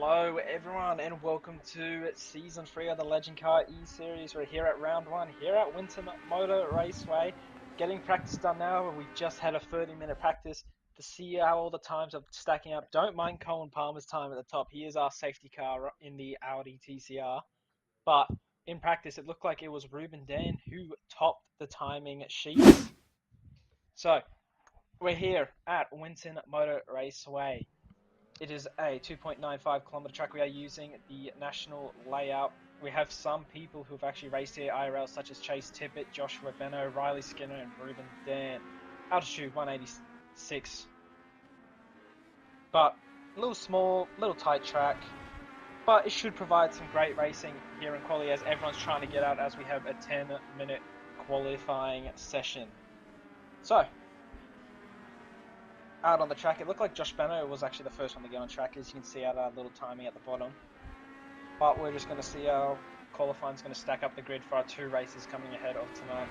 Hello everyone and welcome to Season 3 of the Legend Car E-Series. We're here at Round 1, here at Winton Raceway, getting practice done now. We've just had a 30-minute practice to see how all the times are stacking up. Don't mind Colin Palmer's time at the top. He is our safety car in the Audi TCR. But in practice it looked like it was Ruben Dan who topped the timing sheets. So, we're here at Winton Raceway. It is a 2.95 kilometer track. We are using the national layout. We have some people who have actually raced here IRL, such as Chase Tippett, Joshua Benno, Riley Skinner, and Ruben Dan. Altitude 186. But a little small, little tight track. But it should provide some great racing here in quali as everyone's trying to get out as we have a 10-minute qualifying session. So, out on the track, it looked like Josh Benno was actually the first one to get on track, as you can see out our little timing at the bottom. But we're just going to see how qualifying is going to stack up the grid for our two races coming ahead of tonight.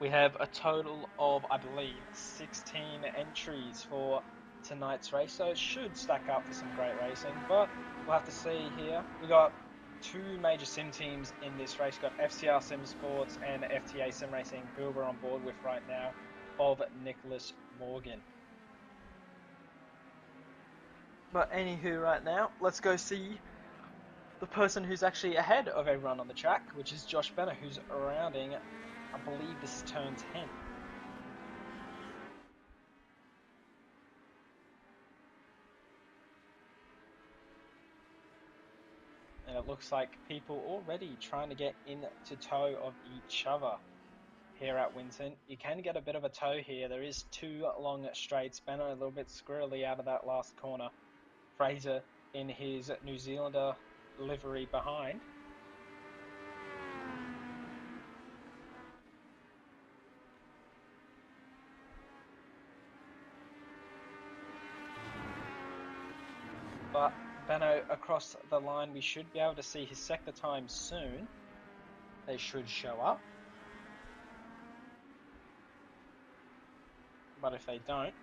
We have a total of, I believe, 16 entries for tonight's race, so it should stack up for some great racing, but we'll have to see here. We got two major sim teams in this race. We've got FCR Sim Sports and FTA Sim Racing, who we're on board with right now, of Nicholas Morgan. But anywho, right now, let's go see the person who's actually ahead of everyone on the track, which is Josh Benner, who's rounding, I believe this is turn 10. And it looks like people already trying to get into tow of each other here at Winton. You can get a bit of a tow here. There is two long straights. Benner a little bit squirrely out of that last corner. Fraser in his New Zealander livery behind. But Benno across the line, we should be able to see his sector times soon. They should show up. But if they don't,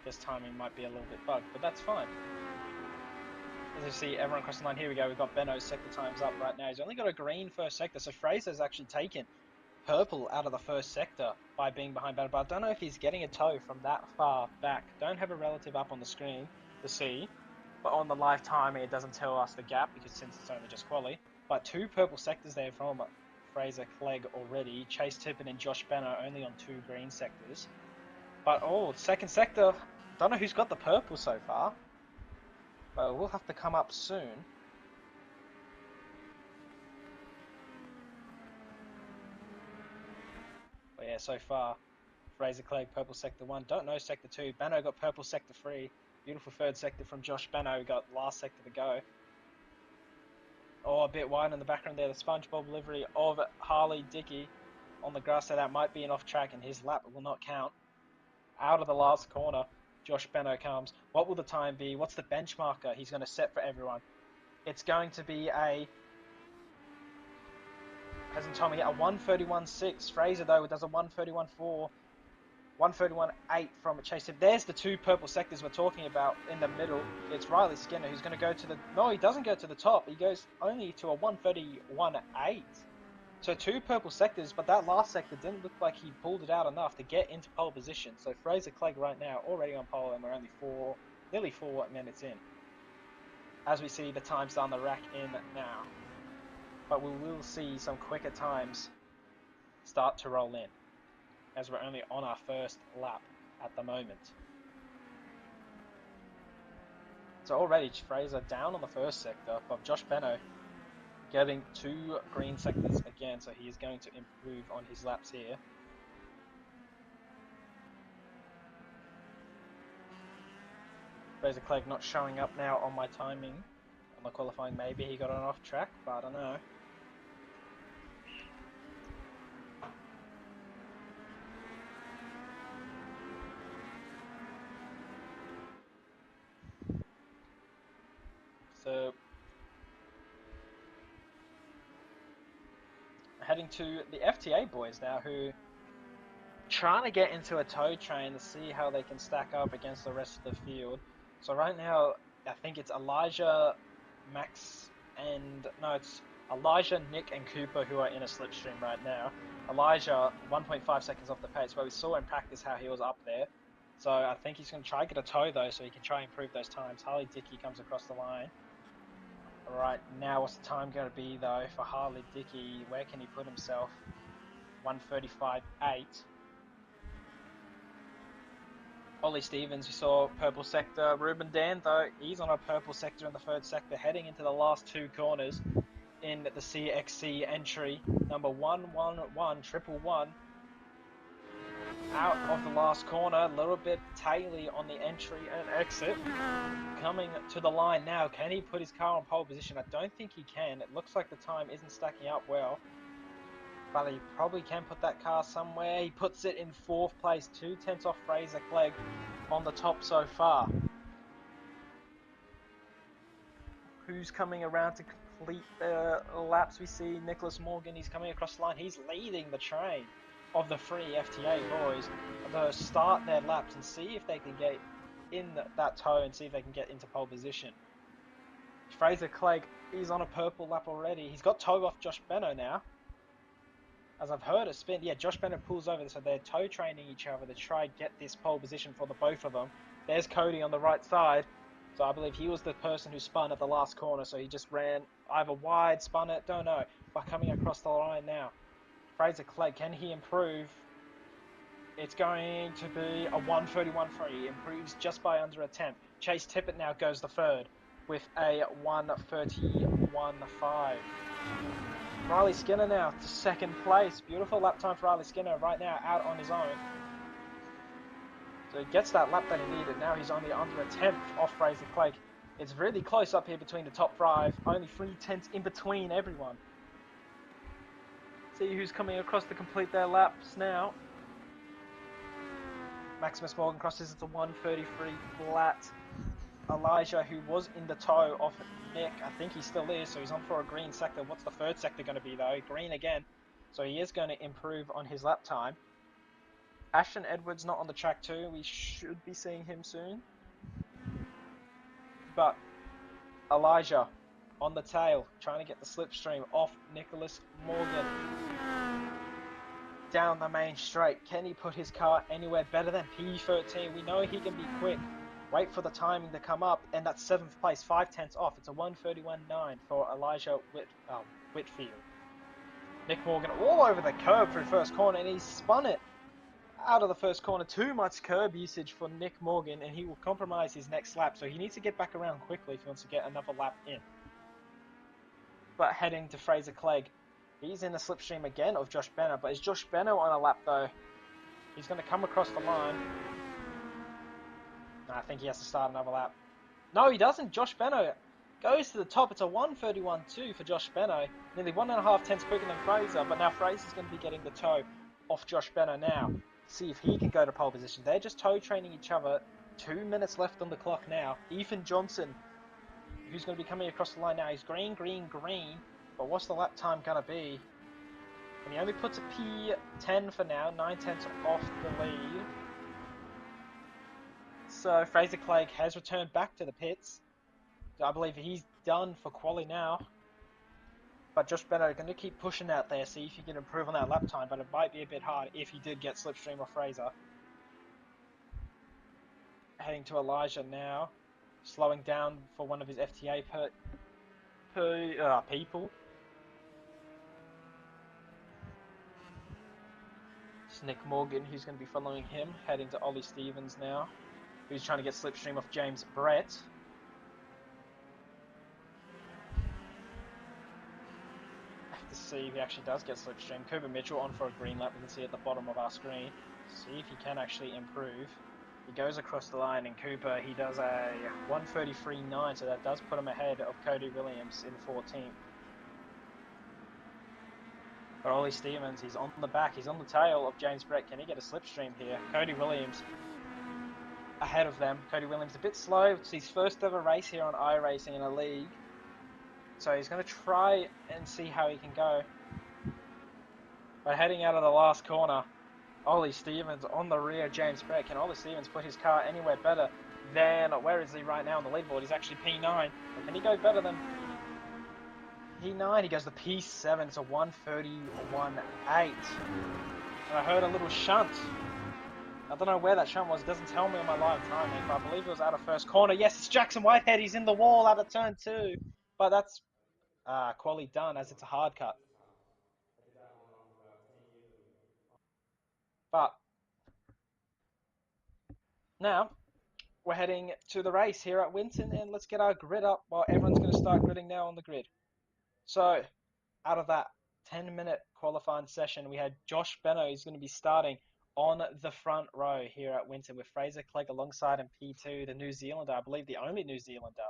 his timing might be a little bit bugged, but that's fine. As you see, everyone across the line, here we go, we've got Benno's sector times up right now. He's only got a green first sector, so Fraser's actually taken purple out of the first sector by being behind Benno, but I don't know if he's getting a tow from that far back. Don't have a relative up on the screen to see, but on the live timing it doesn't tell us the gap because since it's only just quali. But two purple sectors there from Fraser Clegg already. Chase Tippett and Josh Benno only on two green sectors. But second sector, don't know who's got the purple so far. But we'll have to come up soon. But yeah, so far, Fraser Clegg, purple sector 1. Don't know sector 2. Benno got purple sector 3. Beautiful third sector from Josh Benno. Got last sector to go. Oh, a bit wide in the background there. The SpongeBob livery of Harley Dickey on the grass there. That might be an off track and his lap will not count. Out of the last corner, Josh Benno comes. What will the time be? What's the benchmarker he's going to set for everyone? It's going to be a... hasn't told me yet, a 1:31.6. Fraser, though, does a 1:31.4. 1:31.8 from Chase. There's the two purple sectors we're talking about in the middle. It's Riley Skinner who's going to go to the... No, he doesn't go to the top. He goes only to a 1:31.8. So two purple sectors, but that last sector didn't look like he pulled it out enough to get into pole position. So Fraser Clegg right now already on pole, and we're only nearly 4 minutes in. As we see the times down the rack in now. But we will see some quicker times start to roll in, as we're only on our first lap at the moment. So already Fraser down on the first sector, but Josh Benno getting two green sectors again, so he is going to improve on his laps here. Fraser Clegg not showing up now on my timing on the qualifying. Maybe he got an off track, but I don't know. So heading to the FTA boys now, who trying to get into a tow train to see how they can stack up against the rest of the field. So right now, I think it's Elijah, Max, and no, it's Elijah, Nick, and Cooper who are in a slipstream right now. Elijah, 1.5 seconds off the pace, but we saw in practice how he was up there. So I think he's going to try and get a tow though, so he can try and improve those times. Harley Dickey comes across the line. Alright, now what's the time going to be though for Harley Dickey? Where can he put himself? 1:35.8. Ollie Stevens, you saw purple sector. Ruben Dan, though, he's on a purple sector in the third sector, heading into the last two corners in the CXC entry. Number 111111. Out of the last corner, a little bit taily on the entry and exit. Coming to the line now, can he put his car on pole position? I don't think he can. It looks like the time isn't stacking up well. But he probably can put that car somewhere. He puts it in 4th place, 2/10 off Fraser Clegg on the top so far. Who's coming around to complete the laps? We see Nicholas Morgan, he's coming across the line. He's leading the train of the three FTA boys to start their laps and see if they can get in that tow and see if they can get into pole position. Fraser Clegg, he's on a purple lap already. He's got tow off Josh Benno now. As I've heard it spin, yeah, Josh Bennett pulls over, so they're tow training each other to try and get this pole position for the both of them. There's Cody on the right side, so I believe he was the person who spun at the last corner, so he just ran either wide, spun it, don't know, but coming across the line now. Fraser Clegg, can he improve? It's going to be a 1:31.3, he improves just by under a tenth. Chase Tippett now goes the third with a 1:31.5. Riley Skinner now to second place. Beautiful lap time for Riley Skinner right now out on his own. So he gets that lap that he needed. Now he's only under a tenth off Fraser Clegg. It's really close up here between the top 5. Only 3/10 in between everyone. See who's coming across to complete their laps now. Maximus Morgan crosses it to 1:33 flat. Elijah, who was in the tow off Nick, I think he still is, so he's on for a green sector. What's the third sector going to be though? Green again, so he is going to improve on his lap time. Ashton Edwards not on the track too, we should be seeing him soon. But Elijah on the tail, trying to get the slipstream off Nicholas Morgan. Down the main straight, can he put his car anywhere better than P13? We know he can be quick. Wait for the timing to come up, and that's 7th place, 5/10 off. It's a 1:31.9 for Elijah Whitfield. Nick Morgan all over the curb through first corner, and he spun it out of the first corner. Too much curb usage for Nick Morgan, and he will compromise his next lap, so he needs to get back around quickly if he wants to get another lap in. But heading to Fraser Clegg, he's in the slipstream again of Josh Benner, but is Josh Benner on a lap though? He's going to come across the line. I think he has to start another lap. No, he doesn't. Josh Benno goes to the top. It's a 1:31.2 for Josh Benno. Nearly 1.5 tenths quicker than Fraser, but now Fraser's going to be getting the tow off Josh Benno now. See if he can go to pole position. They're just tow training each other. 2 minutes left on the clock now. Ethan Johnson, who's going to be coming across the line now. He's green, green, green. But what's the lap time going to be? And he only puts a P10 for now. 9/10 off the lead. So Fraser Clegg has returned back to the pits. I believe he's done for quali now. But Josh Benno going to keep pushing out there, see if he can improve on that lap time, but it might be a bit hard if he did get slipstream off Fraser. Heading to Elijah now, slowing down for one of his FTA people. It's Nick Morgan who's going to be following him, heading to Ollie Stevens now, who's trying to get slipstream off James Brett. To see if he actually does get slipstream. Cooper Mitchell on for a green lap, we can see at the bottom of our screen. See if he can actually improve. He goes across the line, and Cooper, he does a 1:33.9, so that does put him ahead of Cody Williams in 14th. But Ollie Stevens, he's on the back, he's on the tail of James Brett. Can he get a slipstream here? Cody Williams ahead of them. Cody Williams a bit slow. It's his first ever race here on iRacing in a league. So he's going to try and see how he can go. But heading out of the last corner, Ollie Stevens on the rear, James Brett. Can Ollie Stevens put his car anywhere better than, where is he right now on the leaderboard? He's actually P9. But can he go better than P9? He goes to P7. It's a 1:31.8. And I heard a little shunt. I don't know where that shunt was. It doesn't tell me on my live timing, but I believe it was out of first corner. Yes, it's Jackson Whitehead. He's in the wall out of turn 2. But that's quality done, as it's a hard cut. But now we're heading to the race here at Winton, and let's get our grid up. Well, everyone's going to start gridding now on the grid. So, out of that 10-minute qualifying session, we had Josh Benno, who's going to be starting on the front row here at Winton with Fraser Clegg alongside him, P2, the New Zealander, I believe the only New Zealander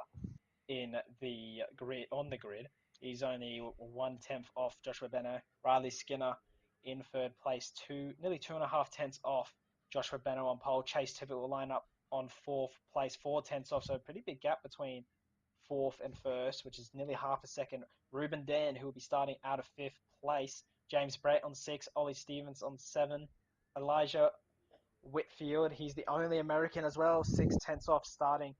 in the grid on the grid. He's only 1/10 off Joshua Benno. Riley Skinner in third place, nearly 2.5 tenths off Joshua Benno on pole. Chase Tippett will line up on fourth place, 4 tenths off. So a pretty big gap between fourth and first, which is nearly half a second. Ruben Dan, who will be starting out of fifth place. James Brett on 6, Ollie Stevens on 7, Elijah Whitfield, he's the only American as well, 6 tenths off, starting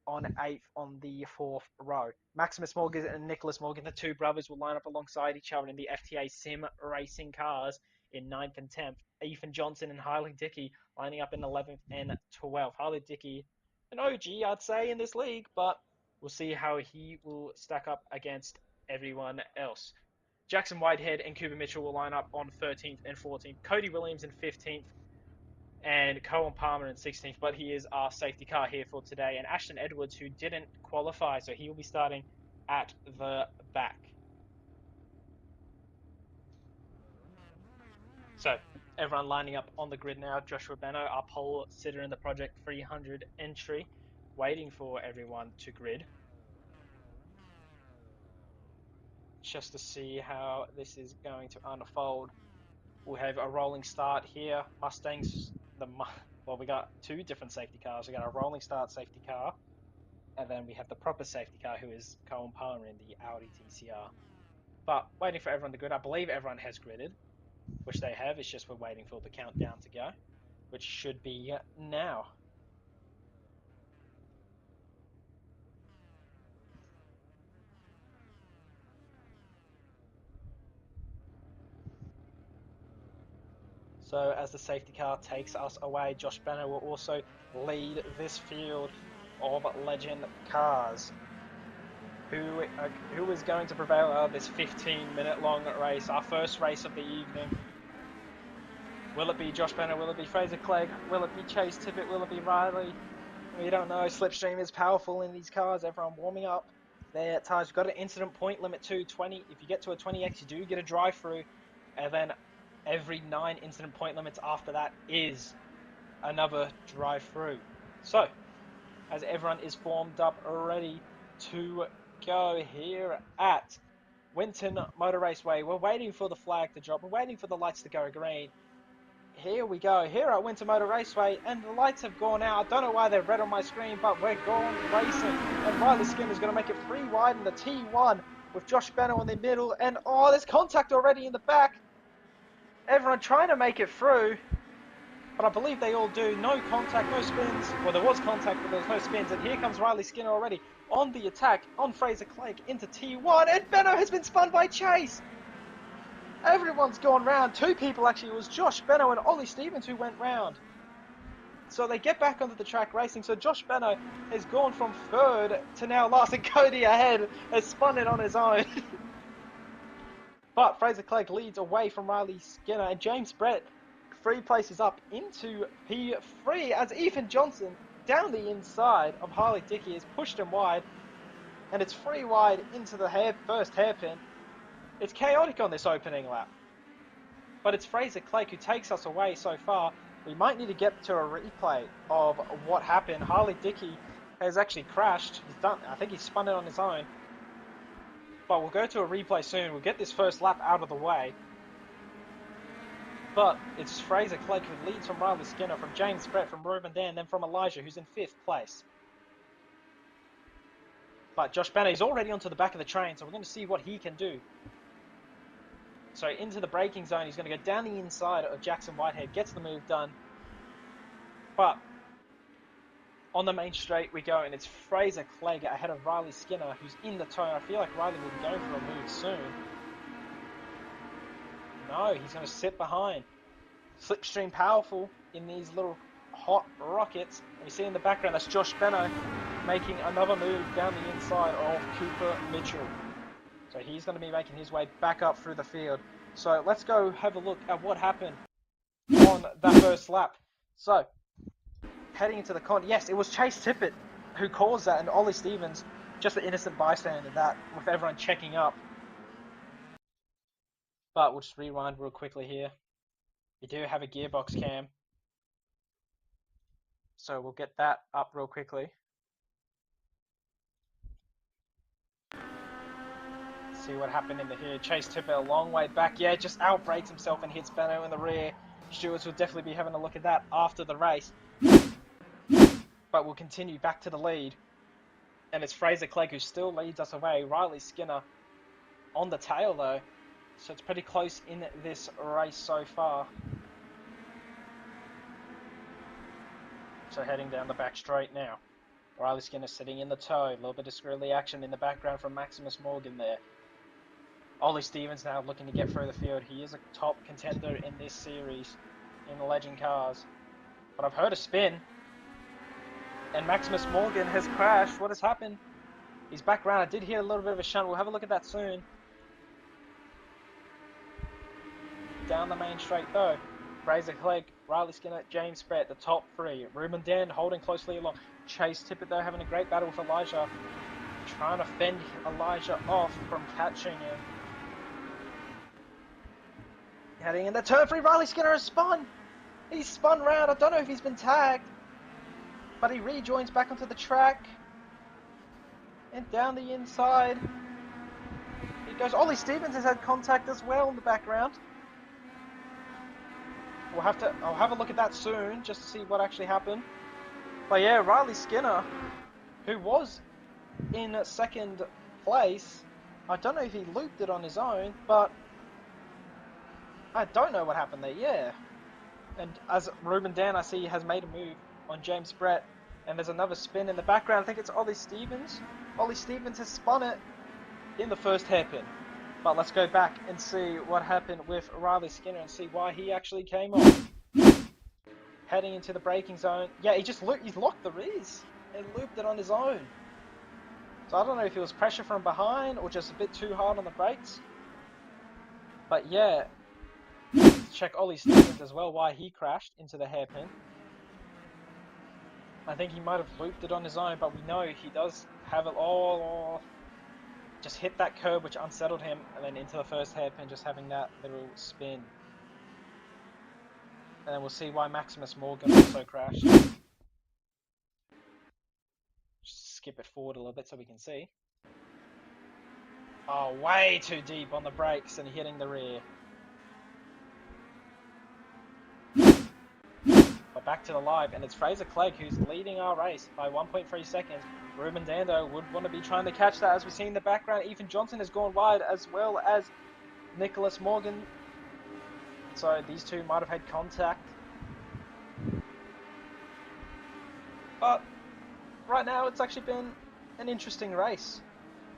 on 8th on the fourth row. Maximus Morgan and Nicholas Morgan, the two brothers, will line up alongside each other in the FTA Sim Racing cars in 9th and 10th. Ethan Johnson and Harley Dickey lining up in 11th and 12th. Harley Dickey, an OG, I'd say, in this league, but we'll see how he will stack up against everyone else. Jackson Whitehead and Cooper Mitchell will line up on 13th and 14th. Cody Williams in 15th and Cohen Palmer in 16th, but he is our safety car here for today. And Ashton Edwards, who didn't qualify, so he will be starting at the back. So everyone lining up on the grid now. Joshua Benno, our pole sitter in the Project 300 entry, waiting for everyone to grid. Just to see how this is going to unfold. We'll have a rolling start here. Mustangs, well, we got two different safety cars. We got a rolling start safety car, and then we have the proper safety car, who is Cohen Palmer in the Audi TCR. But waiting for everyone to grid. I believe everyone has gridded, which they have. It's just we're waiting for the countdown to go, which should be now. So as the safety car takes us away, Josh Benno will also lead this field of legend cars. Who is going to prevail out of this 15-minute long race, our first race of the evening? Will it be Josh Benno? Will it be Fraser Clegg? Will it be Chase Tippett? Will it be Riley? We don't know. Slipstream is powerful in these cars. Everyone warming up their tires. We've got an incident point limit too, 20. If you get to a 20x, you do get a drive through, and then every 9 incident point limits after that is another drive through. So, as everyone is formed up ready to go here at Winton Motor Raceway, we're waiting for the flag to drop. We're waiting for the lights to go green. Here we go, here at Winton Motor Raceway, and the lights have gone out. I don't know why they're red on my screen, but we're gone racing. And Riley Skinner's going to make it 3 wide in the T1 with Josh Benno in the middle. And oh, there's contact already in the back. Everyone trying to make it through, but I believe they all do. No contact, no spins. Well, there was contact, but there was no spins. And here comes Riley Skinner already on the attack on Fraser Clegg into T1. And Benno has been spun by Chase. Everyone's gone round. 2 people actually. It was Josh Benno and Ollie Stevens who went round. So they get back onto the track racing. So Josh Benno has gone from third to now last, and Cody ahead has spun it on his own. But Fraser Clegg leads away from Riley Skinner, and James Brett 3 places up into P3 as Ethan Johnson down the inside of Harley Dickey has pushed him wide, and it's 3 wide into the first hairpin. It's chaotic on this opening lap, but it's Fraser Clegg who takes us away so far. We might need to get to a replay of what happened. Harley Dickey has actually crashed. I think he spun it on his own. But we'll go to a replay soon. We'll get this first lap out of the way. But it's Fraser Clegg who leads from Riley Skinner, from James Brett, from Ruben Dan, then from Elijah, who's in 5th place. But Josh Benno is already onto the back of the train, so we're going to see what he can do. So into the braking zone, he's going to go down the inside of Jackson Whitehead, gets the move done. But on the main straight we go, and it's Fraser Clegg ahead of Riley Skinner, who's in the toe. I feel like Riley will be going for a move soon. No, he's going to sit behind. Slipstream powerful in these little hot rockets. And we see in the background, that's Josh Benno making another move down the inside of Cooper Mitchell. So he's going to be making his way back up through the field. So let's go have a look at what happened on that first lap. So, heading into the con, yes, it was Chase Tippett who caused that, and Ollie Stevens, just an innocent bystander that, with everyone checking up. But we'll just rewind real quickly here. We do have a gearbox cam, so we'll get that up real quickly. See what happened in the here. Chase Tippett a long way back. Yeah, just outbrakes himself and hits Benno in the rear. Stewards will definitely be having a look at that after the race. But we'll continue back to the lead. And it's Fraser Clegg who still leads us away. Riley Skinner on the tail though. So it's pretty close in this race so far. So heading down the back straight now. Riley Skinner sitting in the toe. A little bit of squirrely action in the background from Maximus Morgan there. Ollie Stevens now looking to get through the field. He is a top contender in this series in the Legend cars. But I've heard a spin. And Maximus Morgan has crashed. What has happened? He's back around. I did hear a little bit of a shunt. We'll have a look at that soon. Down the main straight though. Fraser Clegg, Riley Skinner, James Brett, the top three. Ruben Dan holding closely along. Chase Tippett though having a great battle with Elijah. Trying to fend Elijah off from catching him. Heading in the turn 3, Riley Skinner has spun. He's spun round. I don't know if he's been tagged. But he rejoins back onto the track. And down the inside. He goes. Ollie Stevens has had contact as well in the background. I'll have a look at that soon, just to see what actually happened. But yeah, Riley Skinner, who was in second place, I don't know if he looped it on his own, but I don't know what happened there, yeah. And as Ruben Dan, I see, has made a move on James Brett, and there's another spin in the background. I think it's Ollie Stevens. Ollie Stevens has spun it in the first hairpin. But let's go back and see what happened with Riley Skinner and see why he actually came off. Heading into the braking zone. Yeah, he's locked the rears and looped it on his own. So I don't know if it was pressure from behind or just a bit too hard on the brakes. But yeah, check Ollie Stevens as well, why he crashed into the hairpin. I think he might have looped it on his own, but we know he does have it all. Just hit that curb, which unsettled him, and then into the first hairpin, just having that little spin. And then we'll see why Maximus Morgan also crashed. Just skip it forward a little bit so we can see. Oh, way too deep on the brakes and hitting the rear. But back to the live, and it's Fraser Clegg who's leading our race by 1.3 seconds. Ruben Dando would want to be trying to catch that. As we see in the background, Ethan Johnson has gone wide, as well as Nicholas Morgan. So these two might have had contact. But right now it's actually been an interesting race.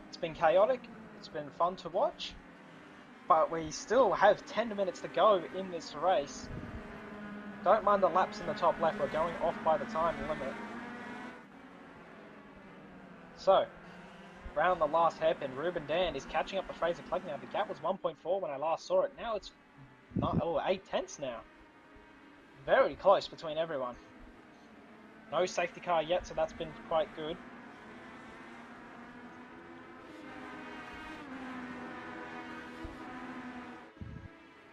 It's been chaotic, it's been fun to watch, but we still have 10 minutes to go in this race. Don't mind the laps in the top left, we're going off by the time limit. So, around the last hairpin, Ruben Dan is catching up to Fraser Clegg now. The gap was 1.4 when I last saw it. Now it's 8 tenths now. Very close between everyone. No safety car yet, so that's been quite good.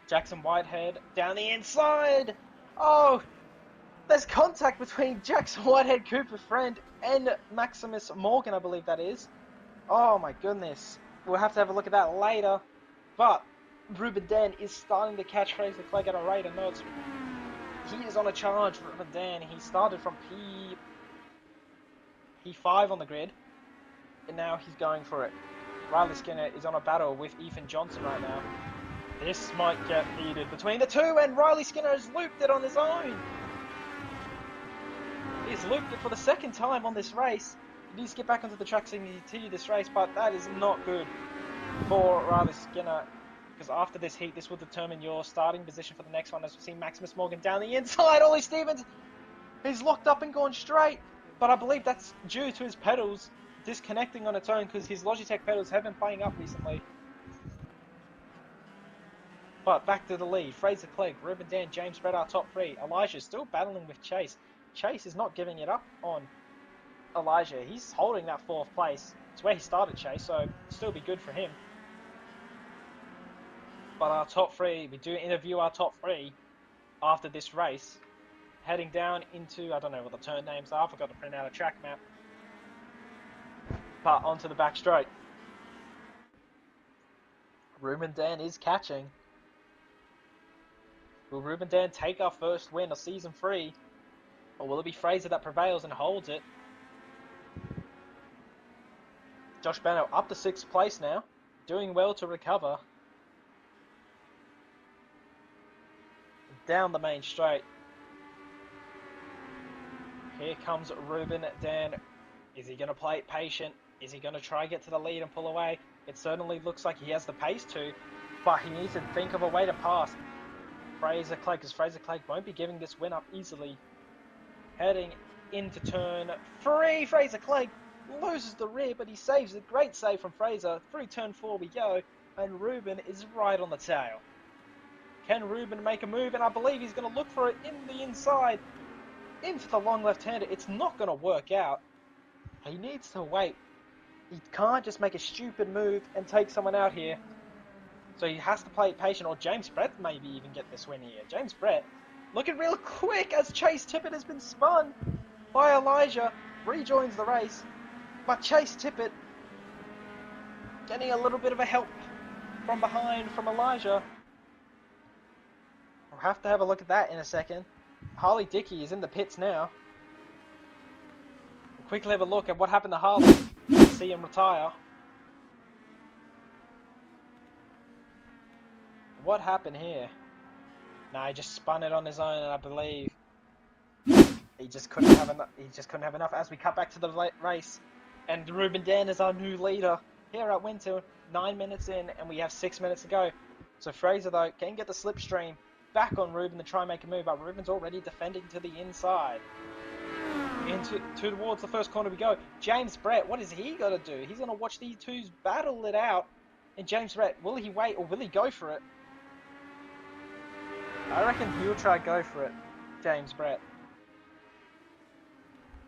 Jackson Whitehead down the inside. Oh, there's contact between Jackson Whitehead, Cooper Friend, and Maximus Morgan, I believe that is. Oh my goodness. We'll have to have a look at that later. But Ruben Dan is starting to catch Fraser Clegg at a rate of knots. He is on a charge, Ruben Dan. He started from P5 on the grid, and now he's going for it. Riley Skinner is on a battle with Ethan Johnson right now. This might get heated between the two, and Riley Skinner has looped it on his own. He's looped it for the second time on this race. He needs to get back onto the track so he can continue this race, but that is not good for Riley Skinner, because after this heat, this will determine your starting position for the next one, as we see Maximus Morgan down the inside. Ollie Stevens, he's locked up and gone straight, but I believe that's due to his pedals disconnecting on its own, because his Logitech pedals have been playing up recently. But back to the lead. Fraser Clegg, Ruben Dan, James Brett are top three. Elijah is still battling with Chase. Chase is not giving it up on Elijah. He's holding that fourth place. It's where he started, Chase, so still be good for him. But our top three, we do interview our top three after this race. Heading down into, I don't know what the turn names are. I forgot to print out a track map. But onto the back straight. Ruben Dan is catching. Will Ruben Dan take our first win of Season 3? Or will it be Fraser that prevails and holds it? Josh Bano up to 6th place now. Doing well to recover. Down the main straight. Here comes Ruben Dan. Is he going to play it patient? Is he going to try get to the lead and pull away? It certainly looks like he has the pace to, but he needs to think of a way to pass Fraser Clegg, because Fraser Clegg won't be giving this win up easily. Heading into turn 3, Fraser Clegg loses the rear, but he saves it. Great save from Fraser. Through turn 4 we go, and Ruben is right on the tail. Can Ruben make a move? And I believe he's going to look for it in the inside, into the long left-hander. It's not going to work out. He needs to wait. He can't just make a stupid move and take someone out here. So he has to play it patient, or James Brett maybe even get this win here. James Brett looking real quick as Chase Tippett has been spun by Elijah. Rejoins the race. But Chase Tippett getting a little bit of a help from behind from Elijah. We'll have to have a look at that in a second. Harley Dickey is in the pits now. We'll quickly have a look at what happened to Harley. See him retire. What happened here? Nah, he just spun it on his own, and I believe he just couldn't have enough. He just couldn't have enough. As we cut back to the race, and Ruben Dan is our new leader here at Winton. 9 minutes in, and we have 6 minutes to go. So Fraser though can get the slipstream back on Ruben to try and make a move, but Ruben's already defending to the inside. Towards the first corner we go. James Brett, what is he gonna do? He's gonna watch these two battle it out. And James Brett, will he wait or will he go for it? I reckon he'll try to go for it, James Brett.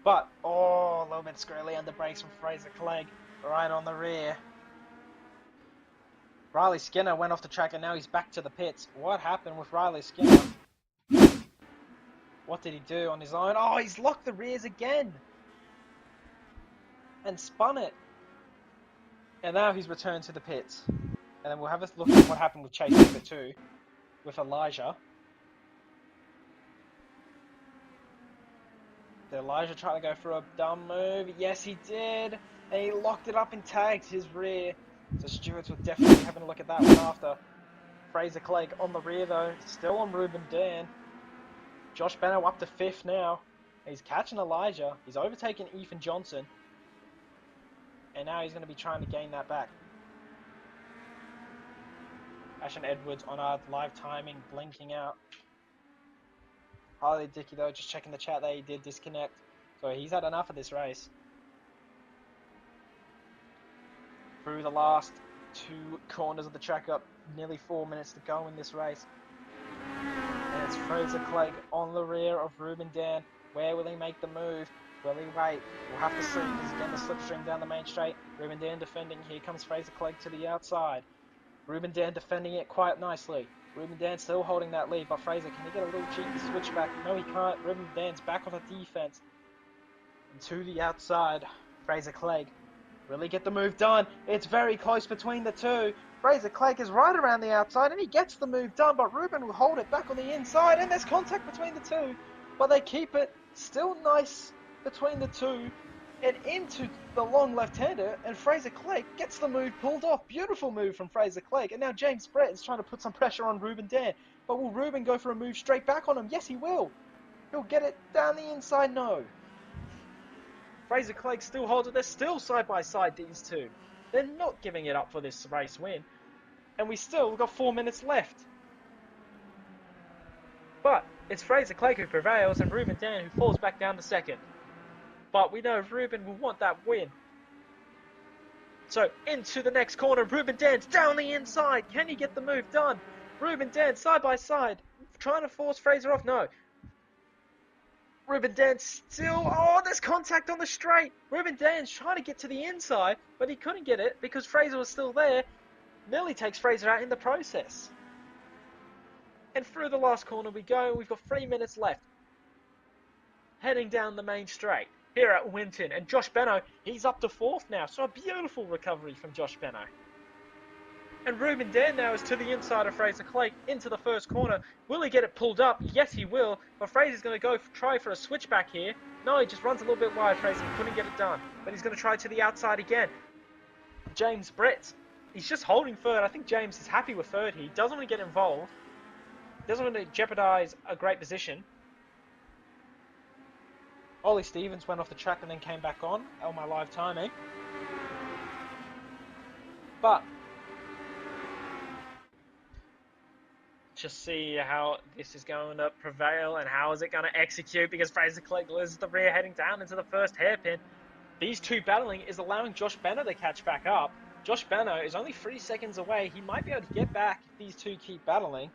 But, oh, a little bit squirrely under brakes from Fraser Clegg, right on the rear. Riley Skinner went off the track and now he's back to the pits. What happened with Riley Skinner? What did he do on his own? Oh, he's locked the rears again! And spun it. And now he's returned to the pits. And then we'll have a look at what happened with Chase Tippett too, with Elijah. Did Elijah try to go for a dumb move? Yes, he did. And he locked it up and tagged his rear. So Stewart's will definitely be having a look at that one after. Fraser Clegg on the rear though, still on Ruben Dan. Josh Bano up to 5th now. He's catching Elijah. He's overtaken Ethan Johnson. And now he's going to be trying to gain that back. Ashton Edwards on our live timing, blinking out. Harley Dickey though, just checking the chat that he did disconnect. So he's had enough of this race. Through the last 2 corners of the track, up nearly 4 minutes to go in this race. And it's Fraser Clegg on the rear of Ruben Dan. Where will he make the move? Will he wait? We'll have to see. He's getting the slipstream down the main straight. Ruben Dan defending. Here comes Fraser Clegg to the outside. Ruben Dan defending it quite nicely. Ruben Dan still holding that lead, but Fraser, can he get a little cheeky switchback? No, he can't. Ruben Dan's back on the defense. And to the outside, Fraser Clegg. Really get the move done. It's very close between the two. Fraser Clegg is right around the outside, and he gets the move done, but Ruben will hold it back on the inside, and there's contact between the two. But they keep it still nice between the two. and into the long left-hander, and Fraser Clegg gets the move pulled off. Beautiful move from Fraser Clegg, and now James Brett is trying to put some pressure on Ruben Dan. But will Ruben go for a move straight back on him? Yes, he will. He'll get it down the inside. No. Fraser Clegg still holds it. They're still side by side, these two. They're not giving it up for this race win. And we've got 4 minutes left. But it's Fraser Clegg who prevails and Ruben Dan who falls back down to second. But we know Ruben will want that win. So into the next corner, Ruben Dan's down the inside. Can he get the move done? Ruben Dan side by side, trying to force Fraser off. No. Ruben Dan still, there's contact on the straight. Ruben Dan's trying to get to the inside, but he couldn't get it because Fraser was still there. Nearly takes Fraser out in the process. And through the last corner we go. We've got 3 minutes left. Heading down the main straight here at Winton. And Josh Benno, he's up to fourth now. So a beautiful recovery from Josh Benno. And Ruben Dan now is to the inside of Fraser Clegg into the first corner. Will he get it pulled up? Yes, he will. But Fraser's going to go try for a switchback here. No, he just runs a little bit wide, Fraser. He couldn't get it done. But he's going to try to the outside again. James Brett, he's just holding third. I think James is happy with third here. He doesn't want to get involved. Doesn't want to jeopardize a great position. Ollie Stevens went off the track and then came back on my live timing. But just see how this is going to prevail and how is it going to execute, because Fraser Clegg loses the rear heading down into the first hairpin. These two battling is allowing Josh Benno to catch back up. Josh Benno is only 3 seconds away. He might be able to get back if these two keep battling.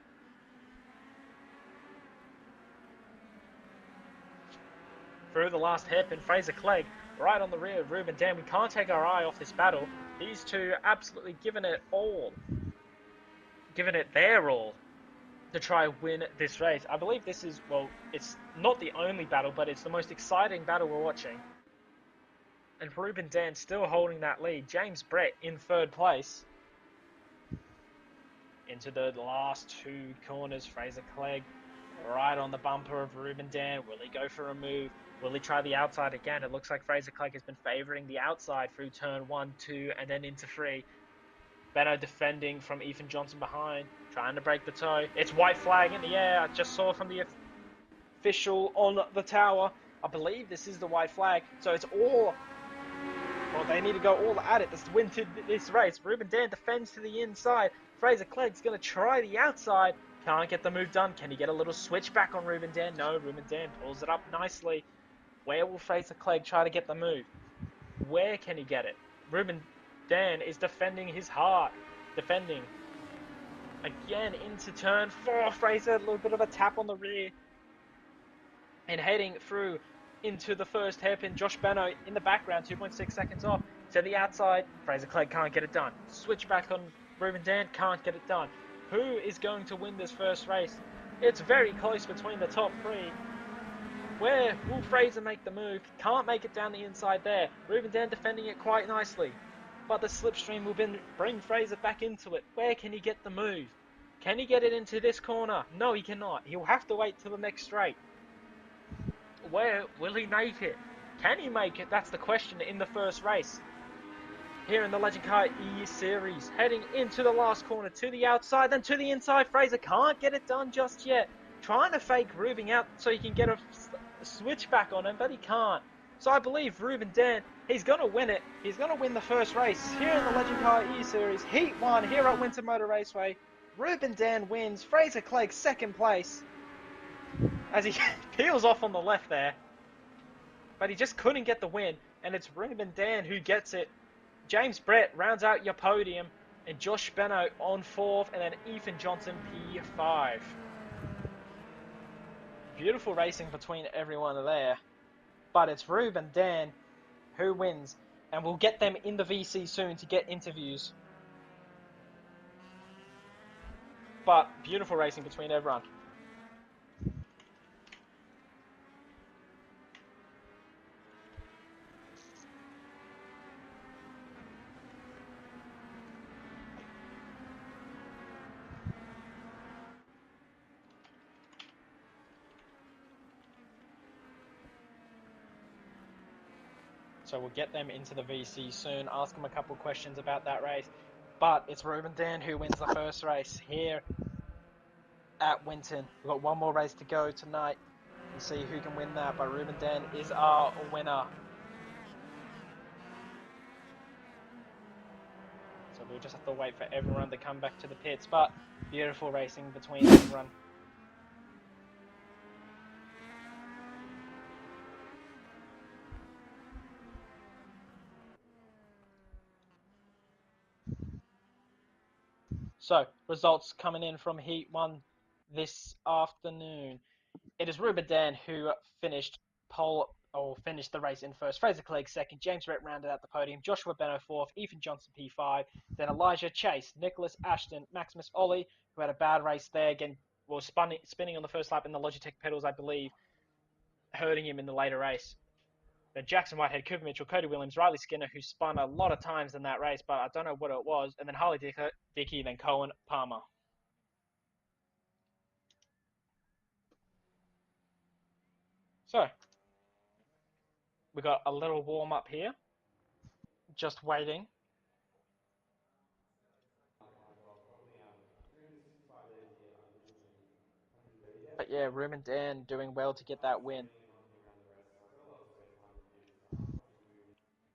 Through the last hairpin, Fraser Clegg right on the rear of Ruben Dan. We can't take our eye off this battle. These two absolutely giving it all. Giving it their all to try and win this race. I believe this is, well, it's not the only battle, but it's the most exciting battle we're watching. And Ruben Dan still holding that lead. James Brett in third place. Into the last 2 corners, Fraser Clegg right on the bumper of Ruben Dan. Will he go for a move? Will he try the outside again? It looks like Fraser Clegg has been favouring the outside through turn 1, 2, and then into 3. Benno defending from Ethan Johnson behind, trying to break the toe. It's white flag in the air. I just saw from the official on the tower. I believe this is the white flag. So it's all... Well, they need to go all at it. This win this race. Ruben Dan defends to the inside. Fraser Clegg's going to try the outside. Can't get the move done. Can he get a little switch back on Ruben Dan? No, Ruben Dan pulls it up nicely. Where will Fraser Clegg try to get the move? Where can he get it? Ruben Dan is defending his heart. Defending. Again into turn 4. Fraser, a little bit of a tap on the rear. And heading through into the first hairpin. Josh Benno in the background, 2.6 seconds off. To the outside. Fraser Clegg can't get it done. Switch back on Ruben Dan, can't get it done. Who is going to win this first race? It's very close between the top 3. Where will Fraser make the move? Can't make it down the inside there. Ruben Dan defending it quite nicely. But the slipstream will bring Fraser back into it. Where can he get the move? Can he get it into this corner? No, he cannot. He'll have to wait till the next straight. Where will he make it? Can he make it? That's the question in the first race. Here in the Legend Car E Series, heading into the last corner, to the outside, then to the inside. Fraser can't get it done just yet. Trying to fake Ruben out so he can get a switch back on him, but he can't. So I believe Ruben Dan, he's going to win it. He's going to win the first race here in the Legend Car E Series. Heat 1 here at Winton Raceway. Ruben Dan wins. Fraser Clegg second place. As he peels off on the left there. But he just couldn't get the win. And it's Ruben Dan who gets it. James Brett rounds out your podium. And Josh Benno on 4th. And then Ethan Johnson P5. Beautiful racing between everyone there. But it's Ruben Dan who wins. And we'll get them in the VC soon to get interviews. But beautiful racing between everyone. So we'll get them into the VC soon, ask them a couple questions about that race. But it's Ruben Dan who wins the first race here at Winton. We've got one more race to go tonight. We'll see who can win that, but Ruben Dan is our winner. So we'll just have to wait for everyone to come back to the pits, but beautiful racing between everyone. So, results coming in from Heat 1 this afternoon. It is Ruben Dan who finished the race in first. Fraser Clegg second. James Brett rounded out the podium. Joshua Benno fourth. Ethan Johnson P5. Then Elijah Chase, Nicholas Ashton, Maximus Ollie, who had a bad race there. Again, was spinning on the first lap in the Logitech pedals, I believe, hurting him in the later race. Then Jackson Whitehead, Cooper Mitchell, Cody Williams, Riley Skinner, who spun a lot of times in that race, but I don't know what it was. And then Harley Dickey, then Cohen Palmer. So, we got a little warm up here. Just waiting. But yeah, Ruben Dan doing well to get that win.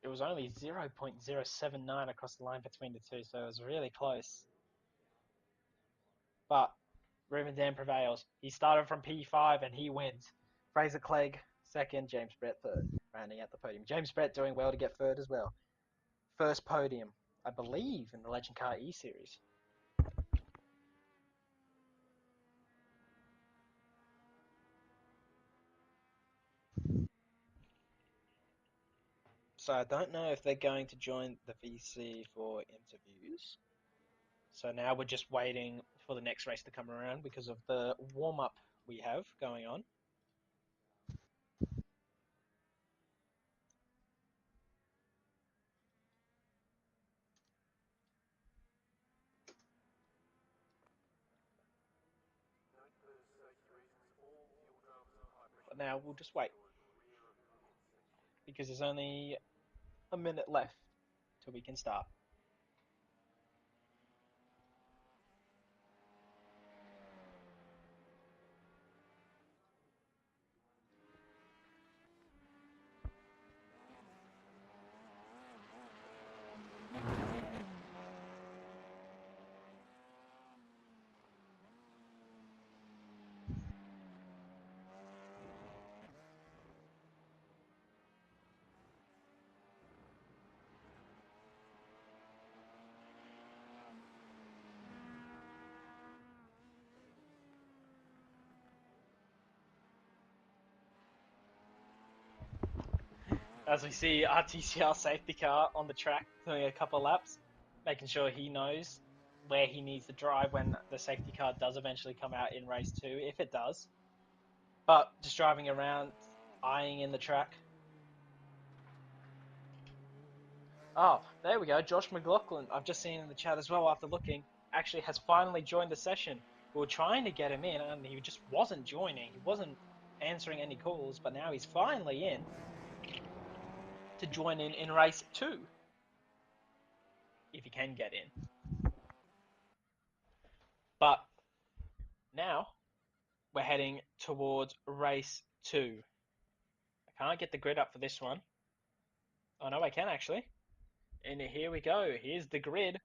It was only 0.079 across the line between the two, so it was really close. But Ruben Dan prevails. He started from P5 and he wins. Fraser Clegg second, James Brett third, rounding out the podium. James Brett doing well to get third as well. First podium, I believe, in the Legend Car E Series. So I don't know if they're going to join the VC for interviews. So now we're just waiting for the next race to come around because of the warm-up we have going on. But now we'll just wait because there's only a minute left till we can start. As we see our TCR safety car on the track doing a couple of laps, making sure he knows where he needs to drive when the safety car does eventually come out in race 2, if it does. But just driving around, eyeing in the track. Oh, there we go. Josh McLaughlin, I've just seen in the chat as well after looking, actually has finally joined the session. We were trying to get him in and he just wasn't joining. He wasn't answering any calls, but now he's finally in to join in race 2. If he can get in. But now we're heading towards race 2. I can't get the grid up for this one. Oh no, I can actually. And here we go. Here's the grid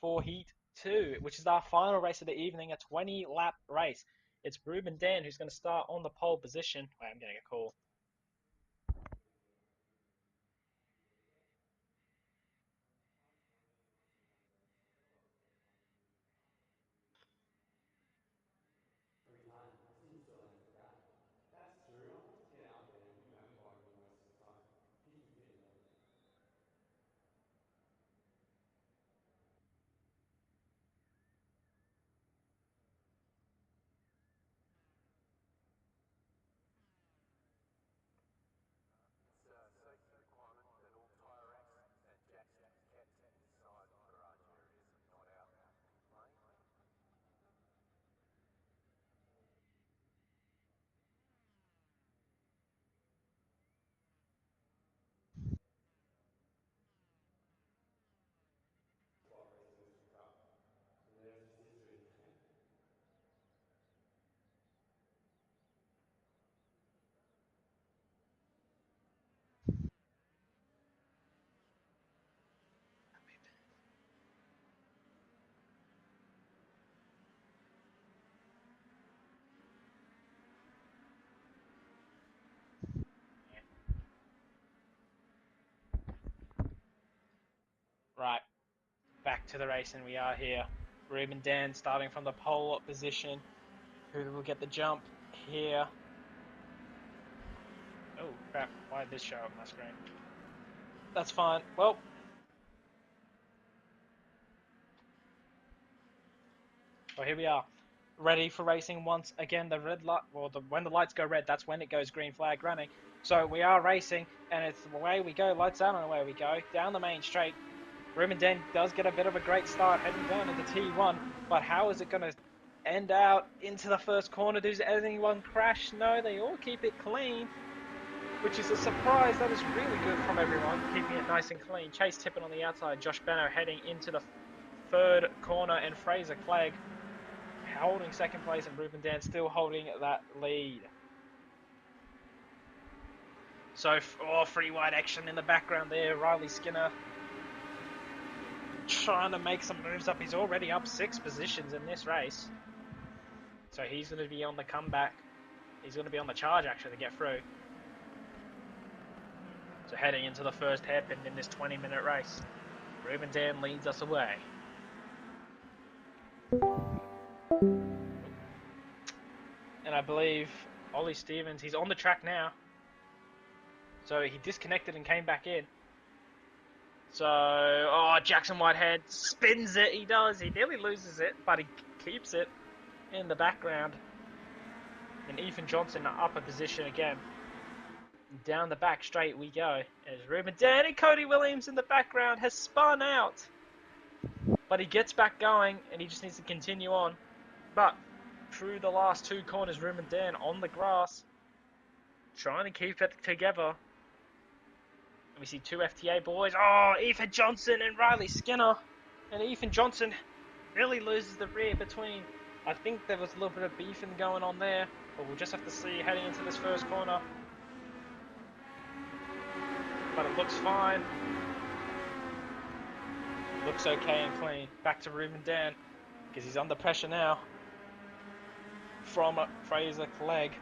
for Heat 2, which is our final race of the evening, a 20-lap race. It's Ruben Dan who's going to start on the pole position. Wait, I'm getting a call. Right, back to the race, and we are here. Ruben Dan starting from the pole position. Who will get the jump here? Oh crap, why did this show up on my screen? That's fine. Well, here we are. Ready for racing once again. The red light, well, when the lights go red, that's when it goes green flag running. So we are racing, and it's away we go. Lights out and away we go. Down the main straight. Ruben Den does get a bit of a great start heading down into T1, but how is it going to end out into the first corner? Does anyone crash? No, they all keep it clean, which is a surprise. That is really good from everyone, keeping it nice and clean. Chase Tippett on the outside, Josh Benno heading into the third corner, and Fraser Clegg holding second place, and Ruben Dan still holding that lead. So, free wide action in the background there. Riley Skinner trying to make some moves up. He's already up 6 positions in this race. So he's going to be on the comeback. He's going to be on the charge, actually, to get through. So heading into the first hairpin in this 20-minute race. Ruben Dan leads us away. And I believe Ollie Stevens, he's on the track now. So he disconnected and came back in. So, Jackson Whitehead spins it. He does. He nearly loses it, but he keeps it in the background. And Ethan Johnson up a position again. Down the back straight we go. As Ruben Dan and Cody Williams in the background has spun out. But he gets back going, and he just needs to continue on. But through the last 2 corners, Ruben Dan on the grass, trying to keep it together. We see 2 FTA boys. Ethan Johnson and Riley Skinner. And Ethan Johnson really loses the rear between. I think there was a little bit of beefing going on there, but we'll just have to see heading into this first corner. But it looks fine. Looks okay and clean. Back to Ruben Dan, because he's under pressure now from Fraser Clegg.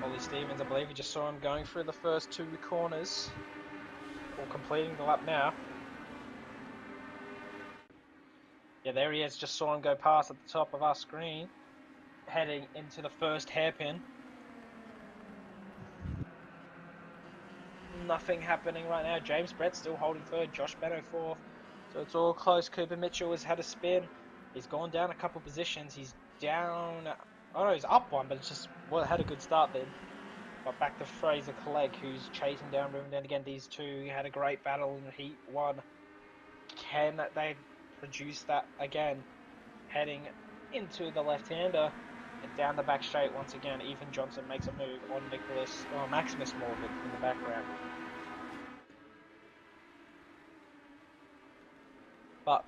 Ollie Stevens, I believe you just saw him going through the first 2 corners, or completing the lap now. Yeah, there he is, just saw him go past at the top of our screen, heading into the first hairpin. Nothing happening right now. James Brett still holding third, Josh Benno fourth, so it's all close. Cooper Mitchell has had a spin. He's gone down a couple positions. He's down, he's up one, but it's just, had a good start then. But back to Fraser Clegg, who's chasing down Ruben Dan again. These two had a great battle in Heat 1. Can they produce that again? Heading into the left-hander and down the back straight once again. Ethan Johnson makes a move on Maximus Morgan in the background. But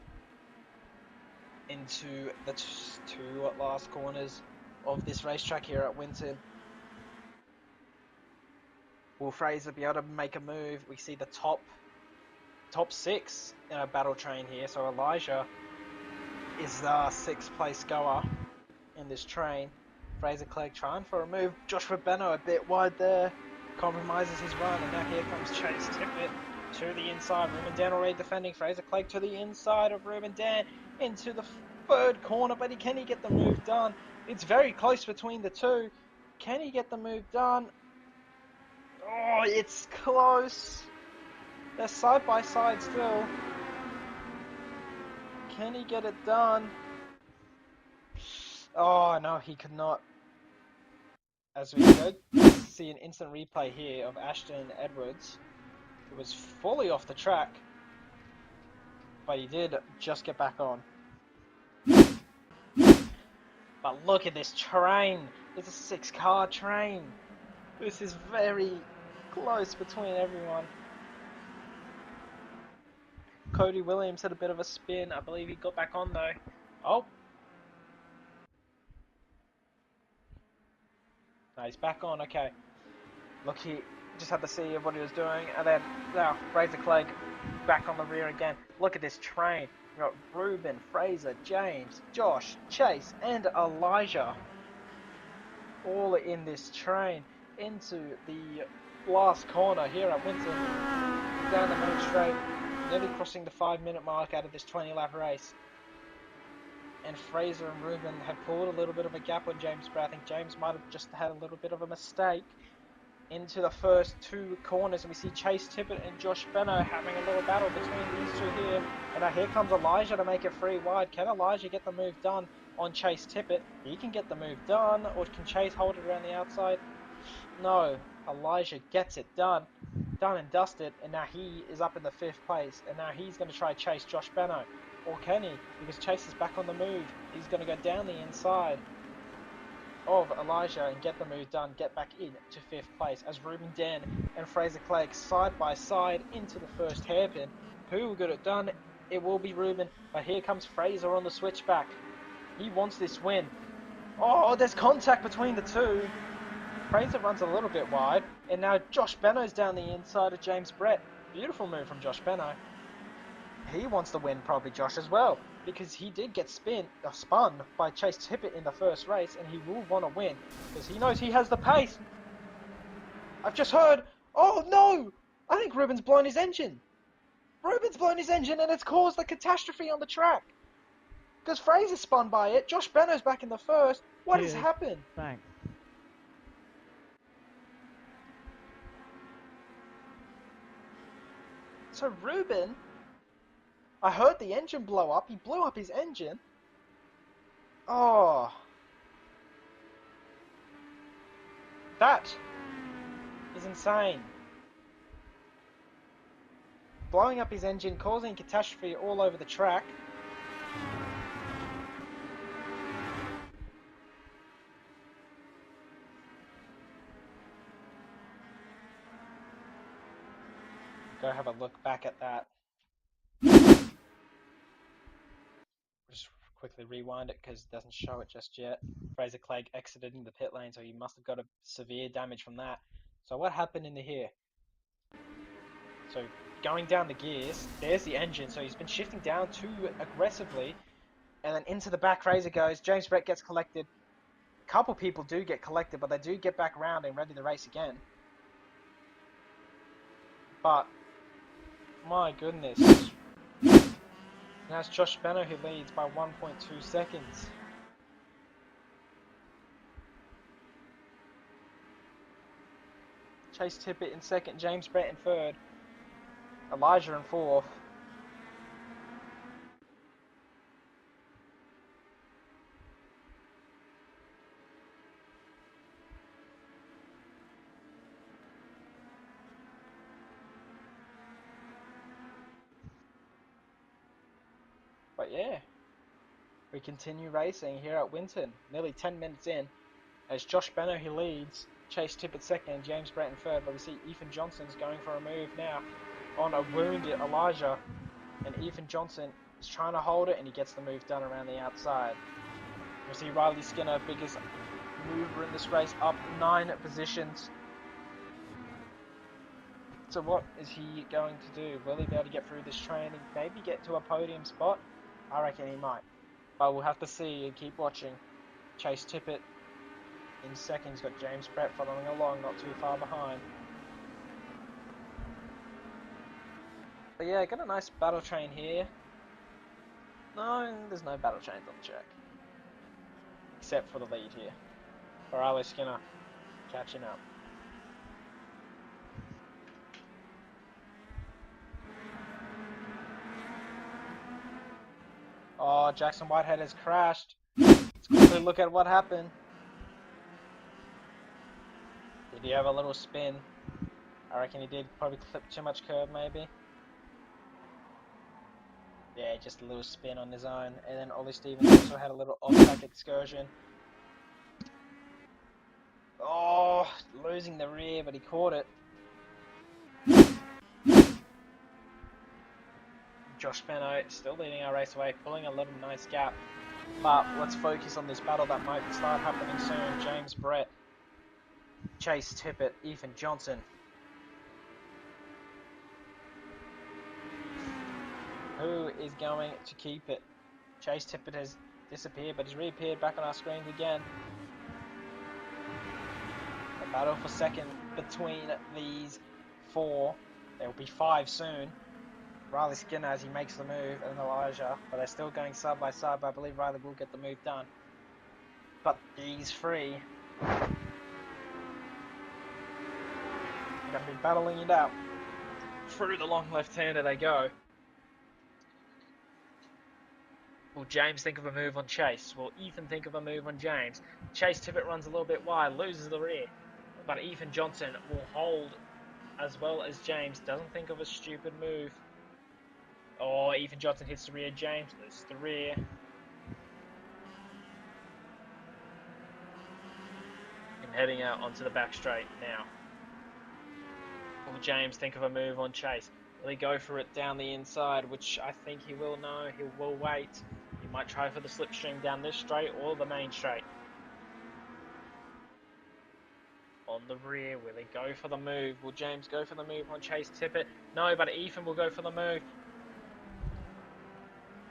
into the 2 last corners of this racetrack here at Winton. Will Fraser be able to make a move? We see the top 6 in a battle train here. So Elijah is the 6th place goer in this train. Fraser Clegg trying for a move. Joshua Benno a bit wide there. Compromises his run, and now here comes Chase Tippett to the inside. Ruben Dan already defending. Fraser Clegg to the inside of Ruben Dan into the 3rd corner, but can he get the move done? It's very close between the 2. Can he get the move done? It's close. They're side by side still. Can he get it done? No, he could not. As we go see an instant replay here of Ashton Edwards, who was fully off the track, but he did just get back on. But look at this train. It's a 6-car train. This is very close between everyone. Cody Williams had a bit of a spin. I believe he got back on though. No, he's back on. Okay. Look, he just had to see what he was doing. And then now Fraser Clegg back on the rear again. Look at this train. We've got Ruben, Fraser, James, Josh, Chase, and Elijah all in this train into the last corner here at Winton, down the main straight, nearly crossing the 5-minute mark out of this 20-lap race. And Fraser and Ruben have pulled a little bit of a gap on James Brett. I think James might have just had a little bit of a mistake into the first two corners, and we see Chase Tippett and Josh Benno having a little battle between these two here. And now here comes Elijah to make it 3 wide. Can Elijah get the move done on Chase Tippett? He can get the move done, or can Chase hold it around the outside? No, Elijah gets it done and dusted, and now he is up in the 5th place, and now he's going to try chase Josh Benno. Or can he? Because Chase is back on the move. He's going to go down the inside of Elijah and get the move done, get back in to 5th place as Ruben Den and Fraser Clegg side by side into the first hairpin. Who will get it done? It will be Ruben, but here comes Fraser on the switchback. He wants this win. Oh, there's contact between the two. Fraser runs a little bit wide, and now Josh Benno's down the inside of James Brett. Beautiful move from Josh Benno. He wants to win, probably Josh as well, because he did get spun by Chase Tippett in the first race, and he will want to win, because he knows he has the pace. I've just heard, oh no, I think Ruben's blown his engine. Ruben's blown his engine, and it's caused a catastrophe on the track. Because Fraser spun by it, Josh Benno's back in the first. What has happened? Thanks. So Ruben, I heard the engine blow up. He blew up his engine. Oh. That is insane. Blowing up his engine, causing catastrophe all over the track. Go have a look back at that. Just quickly rewind it because it doesn't show it just yet. Fraser Clegg exited in the pit lane, so he must have got a severe damage from that. So what happened in the here? So going down the gears, there's the engine, so he's been shifting down too aggressively, and then into the back Fraser goes. James Brett gets collected. A couple people do get collected, but they do get back around and ready to race again. But my goodness. Now it's Josh Benno who leads by 1.2 seconds. Chase Tippett in second, James Brett in third, Elijah in fourth. But yeah, we continue racing here at Winton, nearly 10 minutes in, as Josh Benno who leads, Chase Tippett second, James Brett in third, but we see Ethan Johnson's going for a move now on a wounded Elijah, and Ethan Johnson is trying to hold it, and he gets the move done around the outside. We see Riley Skinner, biggest mover in this race, up 9 positions. So what is he going to do? Will he be able to get through this training, maybe get to a podium spot? I reckon he might. But we'll have to see and keep watching. Chase Tippett in second. He's got James Brett following along, not too far behind. But yeah, got a nice battle train here. No, there's no battle trains on the track. Except for the lead here. Riley Skinner catching up. Oh, Jackson Whitehead has crashed. Let's quickly look at what happened. Did he have a little spin? I reckon he did. Probably clip too much curb, maybe. Yeah, just a little spin on his own. And then Ollie Stevens also had a little off-track excursion. Oh, losing the rear, but he caught it. Josh Benno still leading our race away, pulling a little nice gap. But let's focus on this battle that might start happening soon. James Brett, Chase Tippett, Ethan Johnson. Who is going to keep it? Chase Tippett has disappeared, but he's reappeared back on our screens again. The battle for second between these four. There will be five soon. Riley Skinner as he makes the move, and Elijah, but they're still going side by side, but I believe Riley will get the move done. But these three are going to be battling it out. Through the long left-hander they go. Will James think of a move on Chase? Will Ethan think of a move on James? Chase Tippett runs a little bit wide, loses the rear. But Ethan Johnson will hold as well as James. Doesn't think of a stupid move. Oh, Ethan Johnson hits the rear. James loses the rear. And heading out onto the back straight now. Will James think of a move on Chase? Will he go for it down the inside, which I think he will know. He will wait. He might try for the slipstream down this straight or the main straight. On the rear, will he go for the move? Will James go for the move on Chase Tippett? No, but Ethan will go for the move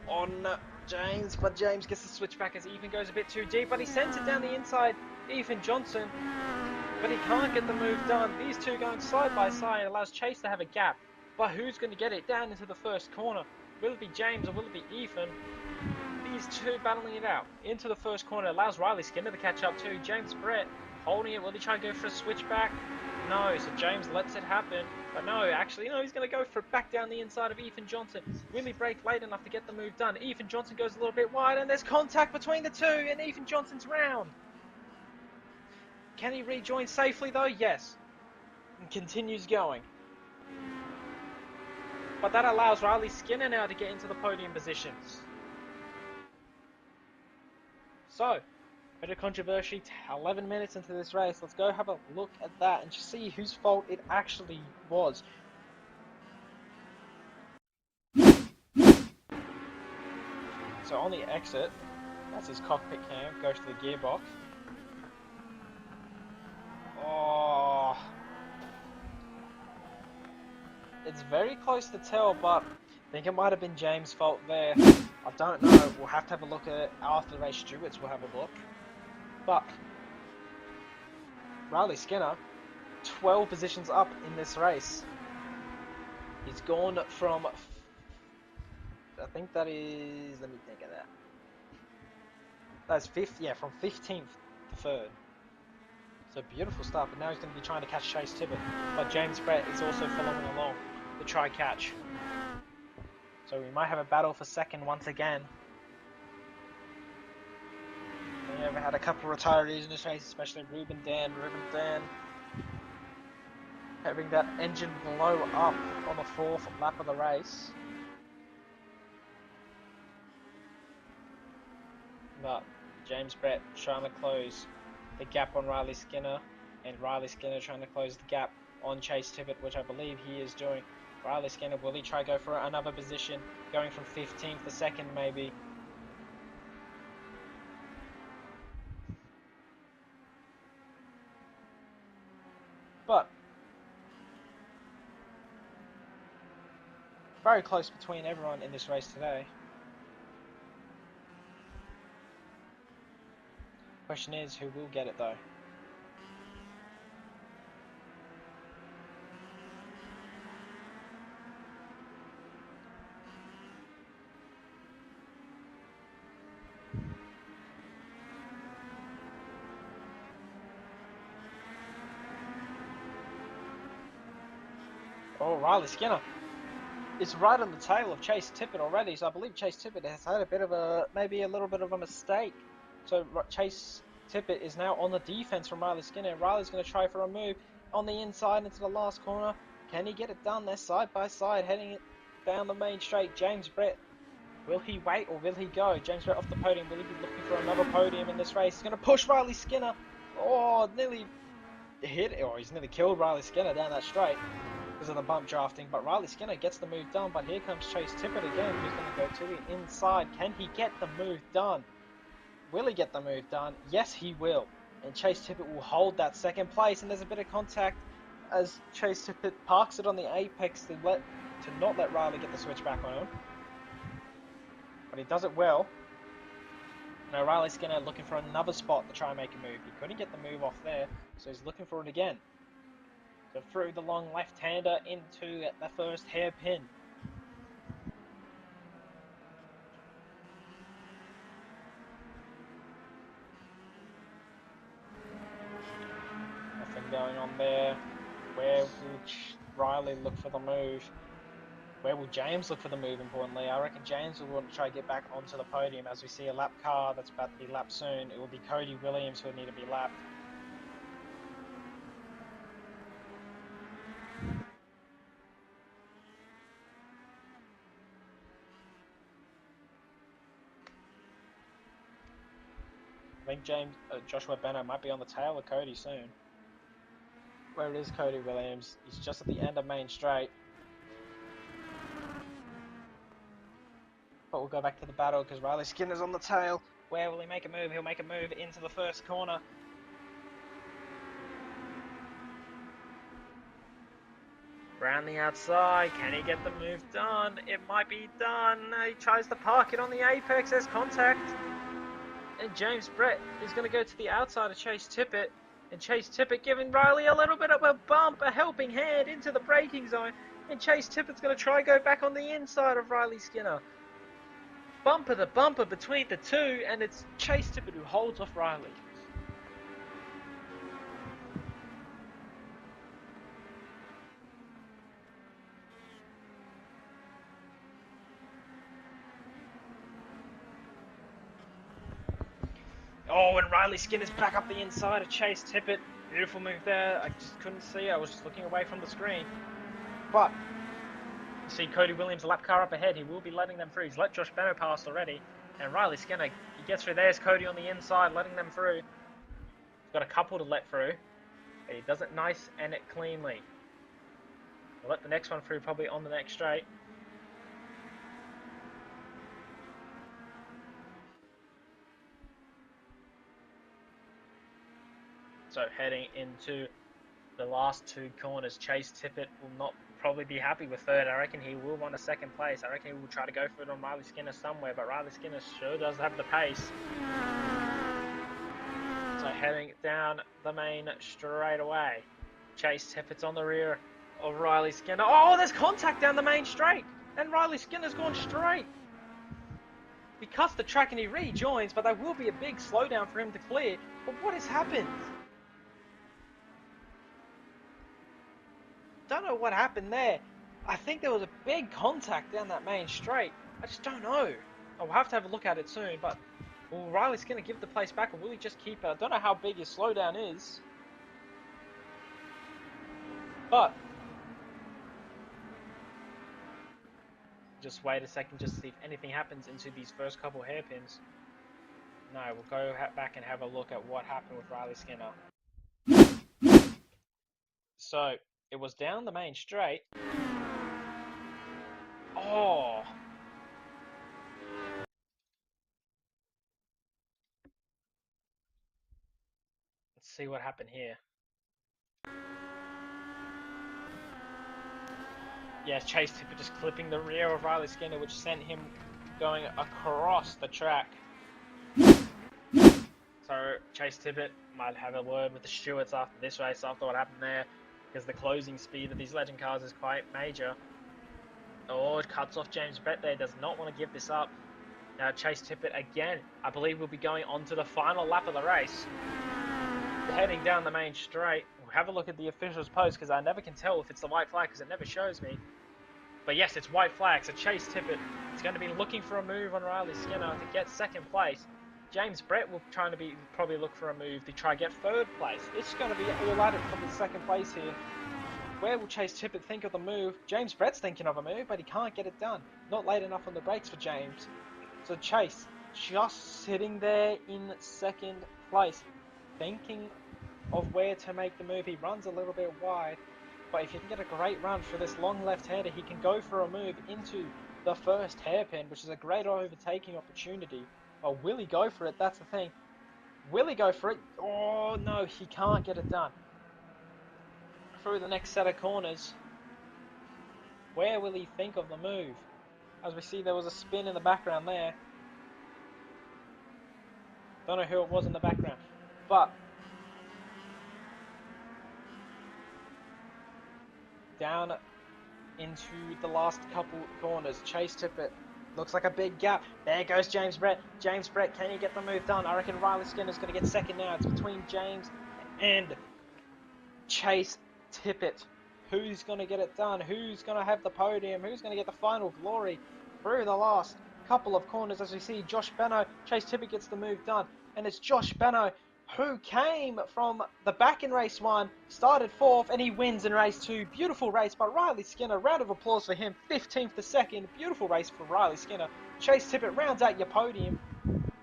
on James, but James gets the switch back as Ethan goes a bit too deep, but he sends it down the inside. Ethan Johnson, but he can't get the move done. These two going side by side allows Chase to have a gap, but who's going to get it down into the first corner? Will it be James or will it be Ethan? These two battling it out into the first corner allows Riley Skinner to catch up too. James Brett holding it. Will he try and go for a switchback? No, so James lets it happen. But no, actually, no, he's going to go for it back down the inside of Ethan Johnson. Will he break late enough to get the move done? Ethan Johnson goes a little bit wide, and there's contact between the two, and Ethan Johnson's round. Can he rejoin safely, though? Yes. And continues going. But that allows Riley Skinner now to get into the podium positions. So, bit of controversy, 11 minutes into this race. Let's go have a look at that and just see whose fault it actually was. So on the exit, that's his cockpit cam, goes to the gearbox. Oh, it's very close to tell, but I think it might have been James' fault there. I don't know, we'll have to have a look at it after the race. Stewards will have a look. But Riley Skinner, 12 positions up in this race. He's gone from, I think that is, let me think of that. That's fifth, yeah, from 15th to 3rd. So beautiful stuff, but now he's going to be trying to catch Chase Tippett. But James Brett is also following along to try catch. So we might have a battle for second once again. We have had a couple of retirees in this race, especially Ruben Dan having that engine blow up on the 4th lap of the race. But James Brett trying to close the gap on Riley Skinner, and Riley Skinner trying to close the gap on Chase Tippett, which I believe he is doing. Riley Skinner, will he try to go for another position, going from 15th to 2nd maybe? But very close between everyone in this race today. Question is, who will get it though? Oh, Riley Skinner is right on the tail of Chase Tippett already, so I believe Chase Tippett has had a bit of a, maybe a little bit of a mistake. So Chase Tippett is now on the defense from Riley Skinner. Riley's going to try for a move on the inside into the last corner. Can he get it done? They're side by side, heading it down the main straight. James Brett, will he wait or will he go? James Brett off the podium. Will he be looking for another podium in this race? He's going to push Riley Skinner. Oh, nearly hit, or he's nearly killed Riley Skinner down that straight because of the bump drafting. But Riley Skinner gets the move done. But here comes Chase Tippett again, who's going to go to the inside. Can he get the move done? Will he get the move done? Yes, he will. And Chase Tippett will hold that second place. And there's a bit of contact as Chase Tippett parks it on the apex to not let Riley get the switch back on him. But he does it well. Now Riley Skinner looking for another spot to try and make a move. He couldn't get the move off there, so he's looking for it again. through the long left-hander into the first hairpin. Nothing going on there. Where will Riley look for the move? Where will James look for the move, importantly? I reckon James will want to try to get back onto the podium as we see a lap car that's about to be lapped soon. It will be Cody Williams who will need to be lapped. I think Joshua Benno might be on the tail of Cody soon. Where it is Cody Williams. He's just at the end of main straight. But we'll go back to the battle because Riley Skinner's on the tail. Where will he make a move? He'll make a move into the first corner. Around the outside, can he get the move done? It might be done. He tries to park it on the apex, there's contact. And James Brett is going to go to the outside of Chase Tippett. And Chase Tippett giving Riley a little bit of a bump, a helping hand into the braking zone. And Chase Tippett's going to try and go back on the inside of Riley Skinner. Bumper to bumper between the two, and it's Chase Tippett who holds off Riley. Oh, and Riley Skinner's back up the inside of Chase Tippett. Beautiful move there. I just couldn't see. I was just looking away from the screen. But you see Cody Williams, a lap car up ahead. He will be letting them through. He's let Josh Benno pass already. And Riley Skinner, he gets through. There's Cody on the inside, letting them through. He's got a couple to let through. But he does it nice and cleanly. We'll let the next one through probably on the next straight. So heading into the last two corners, Chase Tippett will not probably be happy with third. I reckon he will want a second place. I reckon he will try to go for it on Riley Skinner somewhere, but Riley Skinner sure does have the pace. So heading down the main straight away. Chase Tippett's on the rear of Riley Skinner. Oh, there's contact down the main straight, and Riley Skinner's gone straight. He cuts the track and he rejoins, but there will be a big slowdown for him to clear. But what has happened? Don't know what happened there. I think there was a big contact down that main straight. I just don't know. I'll have to have a look at it soon, but will Riley Skinner give the place back, or will he just keep it? I don't know how big his slowdown is. But just wait a second, just to see if anything happens into these first couple hairpins. No, we'll go back and have a look at what happened with Riley Skinner. So, it was down the main straight. Oh! Let's see what happened here. Yes, Chase Tippett just clipping the rear of Riley Skinner, which sent him going across the track. So Chase Tippett might have a word with the stewards after this race, after what happened there, because the closing speed of these legend cars is quite major. Oh, it cuts off James Brett there, does not want to give this up. Now Chase Tippett again, I believe will be going on to the final lap of the race. Heading down the main straight. We'll have a look at the official's post because I never can tell if it's the white flag because it never shows me. But yes, it's white flag, so Chase Tippett is going to be looking for a move on Riley Skinner to get second place. James Brett will probably look for a move to try and get third place. It's going to be all at it for the second place here. Where will Chase Tippett think of the move? James Brett's thinking of a move, but he can't get it done. Not late enough on the brakes for James. So Chase, just sitting there in second place, thinking of where to make the move. He runs a little bit wide, but if he can get a great run for this long left-hander, he can go for a move into the first hairpin, which is a great overtaking opportunity. Oh, will he go for it? That's the thing. Will he go for it? Oh, no, he can't get it done. Through the next set of corners, where will he think of the move? As we see, there was a spin in the background there. Don't know who it was in the background, but down into the last couple corners. Chase Tippett looks like a big gap. There goes James Brett. James Brett, can he get the move done? I reckon Riley Skinner's going to get second now. It's between James and Chase Tippett. Who's going to get it done? Who's going to have the podium? Who's going to get the final glory through the last couple of corners as we see Josh Benno? Chase Tippett gets the move done, and it's Josh Benno who came from the back in race 1, started 4th, and he wins in race 2. Beautiful race by Riley Skinner. Round of applause for him. 15th to 2nd. Beautiful race for Riley Skinner. Chase Tippett rounds out your podium,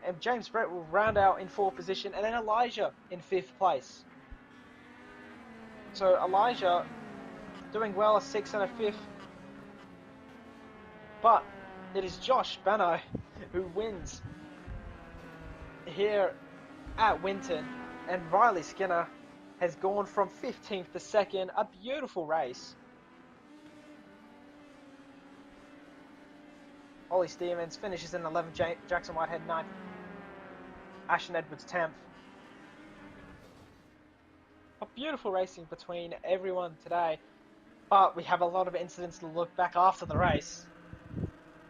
and James Brett will round out in 4th position, and then Elijah in 5th place. So Elijah doing well, a 6th and a 5th. But it is Josh Benno who wins here at Winton, and Riley Skinner has gone from 15th to 2nd. A beautiful race. Ollie Stevens finishes in 11th, Jackson Whitehead 9th, Ashton Edwards 10th. A beautiful racing between everyone today, but we have a lot of incidents to look back after the race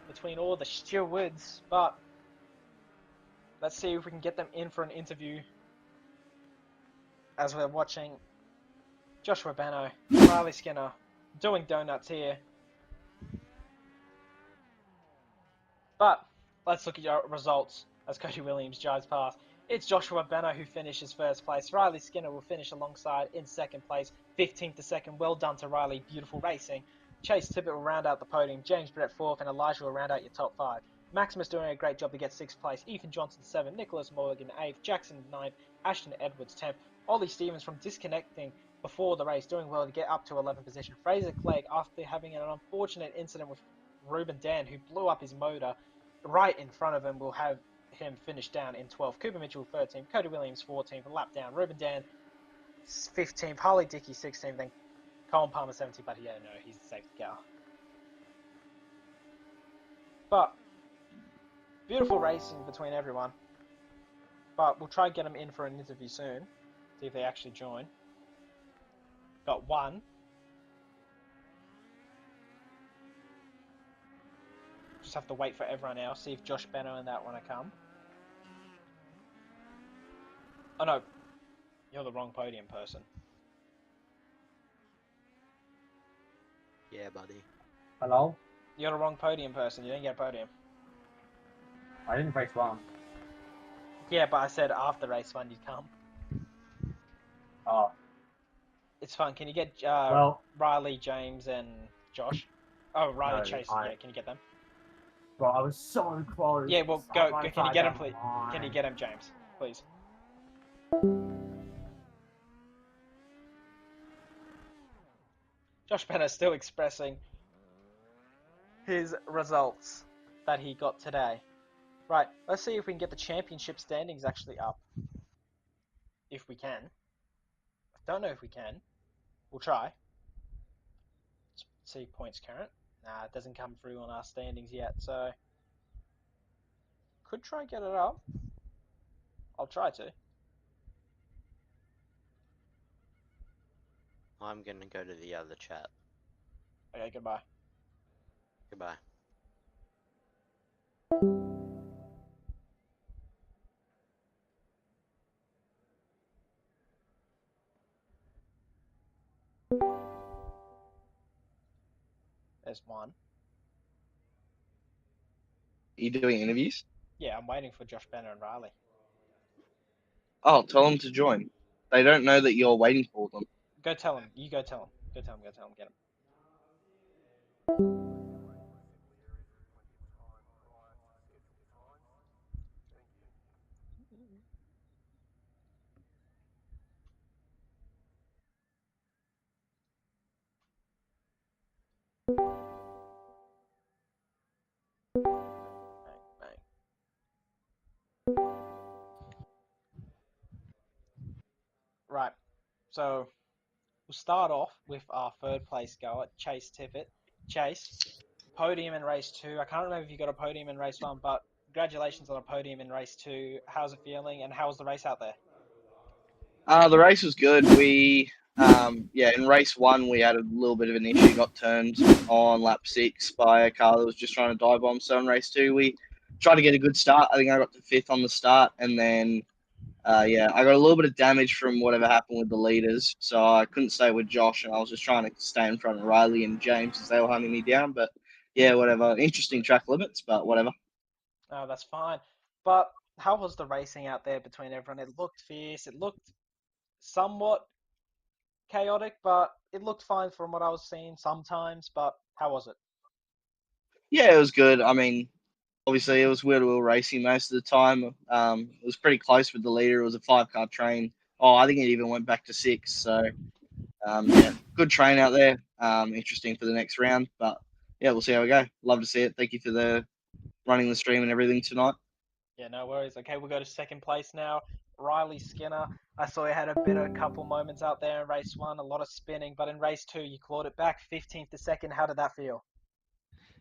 between all the stewards, but let's see if we can get them in for an interview as we're watching Joshua Benno, Riley Skinner doing donuts here. But let's look at your results as Cody Williams drives past. It's Joshua Benno who finishes 1st place. Riley Skinner will finish alongside in 2nd place, 15th to 2nd. Well done to Riley, beautiful racing. Chase Tippett will round out the podium. James Brett 4th, and Elijah will round out your top 5. Maximus doing a great job to get 6th place. Ethan Johnson 7th, Nicholas Morgan 8th, Jackson 9th, Ashton Edwards 10th. Ollie Stevens from disconnecting before the race doing well to get up to 11th position. Fraser Clegg, after having an unfortunate incident with Ruben Dan, who blew up his motor right in front of him, will have him finish down in 12th. Cooper Mitchell 13th, Cody Williams 14th, a lap down. Ruben Dan 15th, Harley Dickey 16th, then Colin Palmer 17th, but yeah, no, he's a safety car. But beautiful racing between everyone. But we'll try and get them in for an interview soon. See if they actually join. Got one. Just have to wait for everyone else. See if Josh Benno and that want to come. Oh no, you're the wrong podium person. Yeah, buddy. Hello? You're the wrong podium person. You didn't get a podium. I didn't race 1. Yeah, but I said after race 1 you'd come. Oh. It's fun. Can you get Well, Riley, James, and Josh? Oh, Riley, no, Chase. Yeah, can you get them? Bro, I was so close. Yeah, well, go. Can you get him, please? Can you get him, James? Please. Josh Benner still expressing his results that he got today. Right, let's see if we can get the championship standings actually up. If we can. I don't know if we can. We'll try. Let's see points current. Nah, it doesn't come through on our standings yet, so could try and get it up. I'll try to. I'm gonna go to the other chat. Okay, goodbye. Goodbye. There's one. Are you doing interviews? Yeah, I'm waiting for Josh Benner and Riley. Oh, tell them to join. They don't know that you're waiting for them. Go tell him. You go tell him. Go tell him. Go tell him. Get him. Bang, bang. Right. So we'll start off with our 3rd place goer, Chase Tippett. Chase, podium in race 2. I can't remember if you got a podium in race 1, but congratulations on a podium in race 2. How's it feeling, and how was the race out there? The race was good. We Yeah, in race 1 we had a little bit of an issue. Got turned on lap 6 by a car that was just trying to dive bomb. So in race 2 we tried to get a good start. I think I got to 5th on the start, and then yeah, I got a little bit of damage from whatever happened with the leaders, so I couldn't stay with Josh, and I was just trying to stay in front of Riley and James as they were hunting me down. But yeah, whatever. Interesting track limits, but whatever. Oh, that's fine. But how was the racing out there between everyone? It looked fierce. It looked somewhat chaotic, but it looked fine from what I was seeing sometimes. But how was it? Yeah, it was good. I mean, obviously it was wheel to wheel racing most of the time. It was pretty close with the leader. It was a 5 car train. Oh, I think it even went back to 6. So yeah, good train out there. Interesting for the next round, but yeah, we'll see how we go. Love to see it. Thank you for the running the stream and everything tonight. Yeah, no worries. Okay, we'll go to second place now. Riley Skinner. I saw you had a bit of a couple moments out there in race 1, a lot of spinning, but in race 2 you clawed it back 15th to second. How did that feel?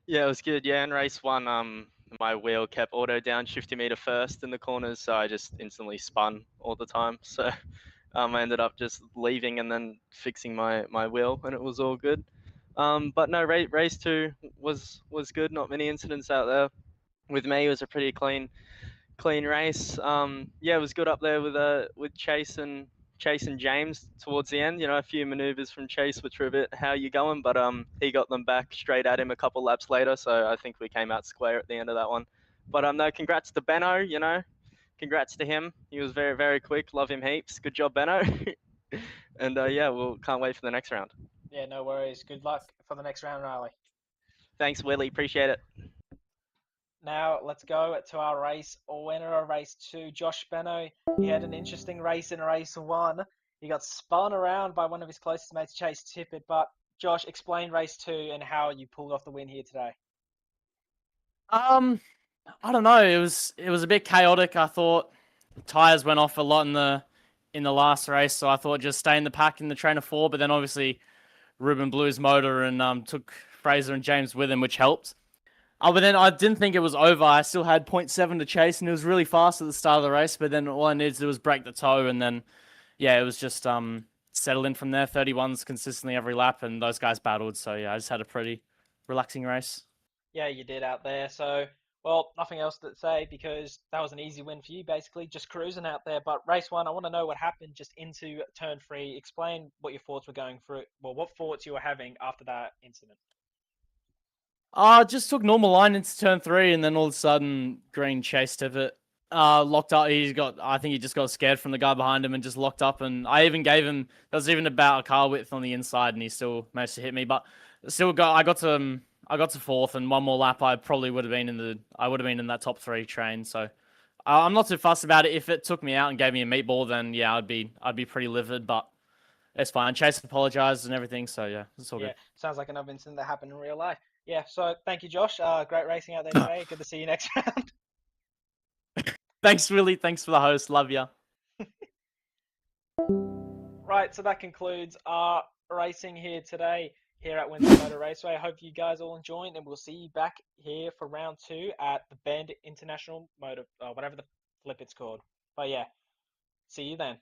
Yeah, it was good. Yeah, in race 1, my wheel kept auto downshifting me to first in the corners, so I just instantly spun all the time. So I ended up just leaving and then fixing my wheel, and it was all good. But no, race 2 was good. Not many incidents out there. With me, it was a pretty clean race. Yeah, it was good up there with Chase and James towards the end. You know, a few maneuvers from Chase which were a bit how you going, but he got them back straight at him a couple laps later. So I think we came out square at the end of that one. But no, congrats to Benno. You know, congrats to him. He was very quick. Love him heaps. Good job, Benno. And yeah, we'll can't wait for the next round. Yeah, no worries. Good luck for the next round, Riley. Thanks, Willie. Appreciate it. Now let's go to our race winner of race 2, Josh Benno. He had an interesting race in race 1. He got spun around by one of his closest mates, Chase Tippett. But Josh, explain race 2 and how you pulled off the win here today. I don't know. It was a bit chaotic. I thought tires went off a lot in the last race, so I thought just stay in the pack in the train of 4. But then obviously Ruben blew his motor and took Fraser and James with him, which helped. But then I didn't think it was over. I still had .7 to chase, and it was really fast at the start of the race. But then all I needed to do was break the toe, and then yeah, it was just settle in from there. 31s consistently every lap, and those guys battled. So yeah, I just had a pretty relaxing race. Yeah, you did out there. So, well, nothing else to say because that was an easy win for you, basically, just cruising out there. But race 1, I want to know what happened just into turn 3. Explain what your thoughts were going through. Well, what thoughts you were having after that incident. Just took normal line into turn 3, and then all of a sudden, Green chased Tippett. Locked up. I think he just got scared from the guy behind him and just locked up. And I even gave him, there was even about a car width on the inside, and he still managed to hit me. But I got to 4th, and one more lap, I would have been in that top 3 train. So I'm not too fussed about it. If it took me out and gave me a meatball, then yeah, I'd be pretty livid. But it's fine. Chase apologized and everything. So yeah, it's all Yeah, good. sounds like another incident that happened in real life. Yeah, so thank you, Josh. Great racing out there today. Good to see you next round. Thanks, Willie. Thanks for the host. Love ya. Right, so that concludes our racing here today here at Winton Raceway. I hope you guys all enjoyed, and we'll see you back here for round 2 at the Bend International Motor, whatever the flip it's called. But yeah, see you then.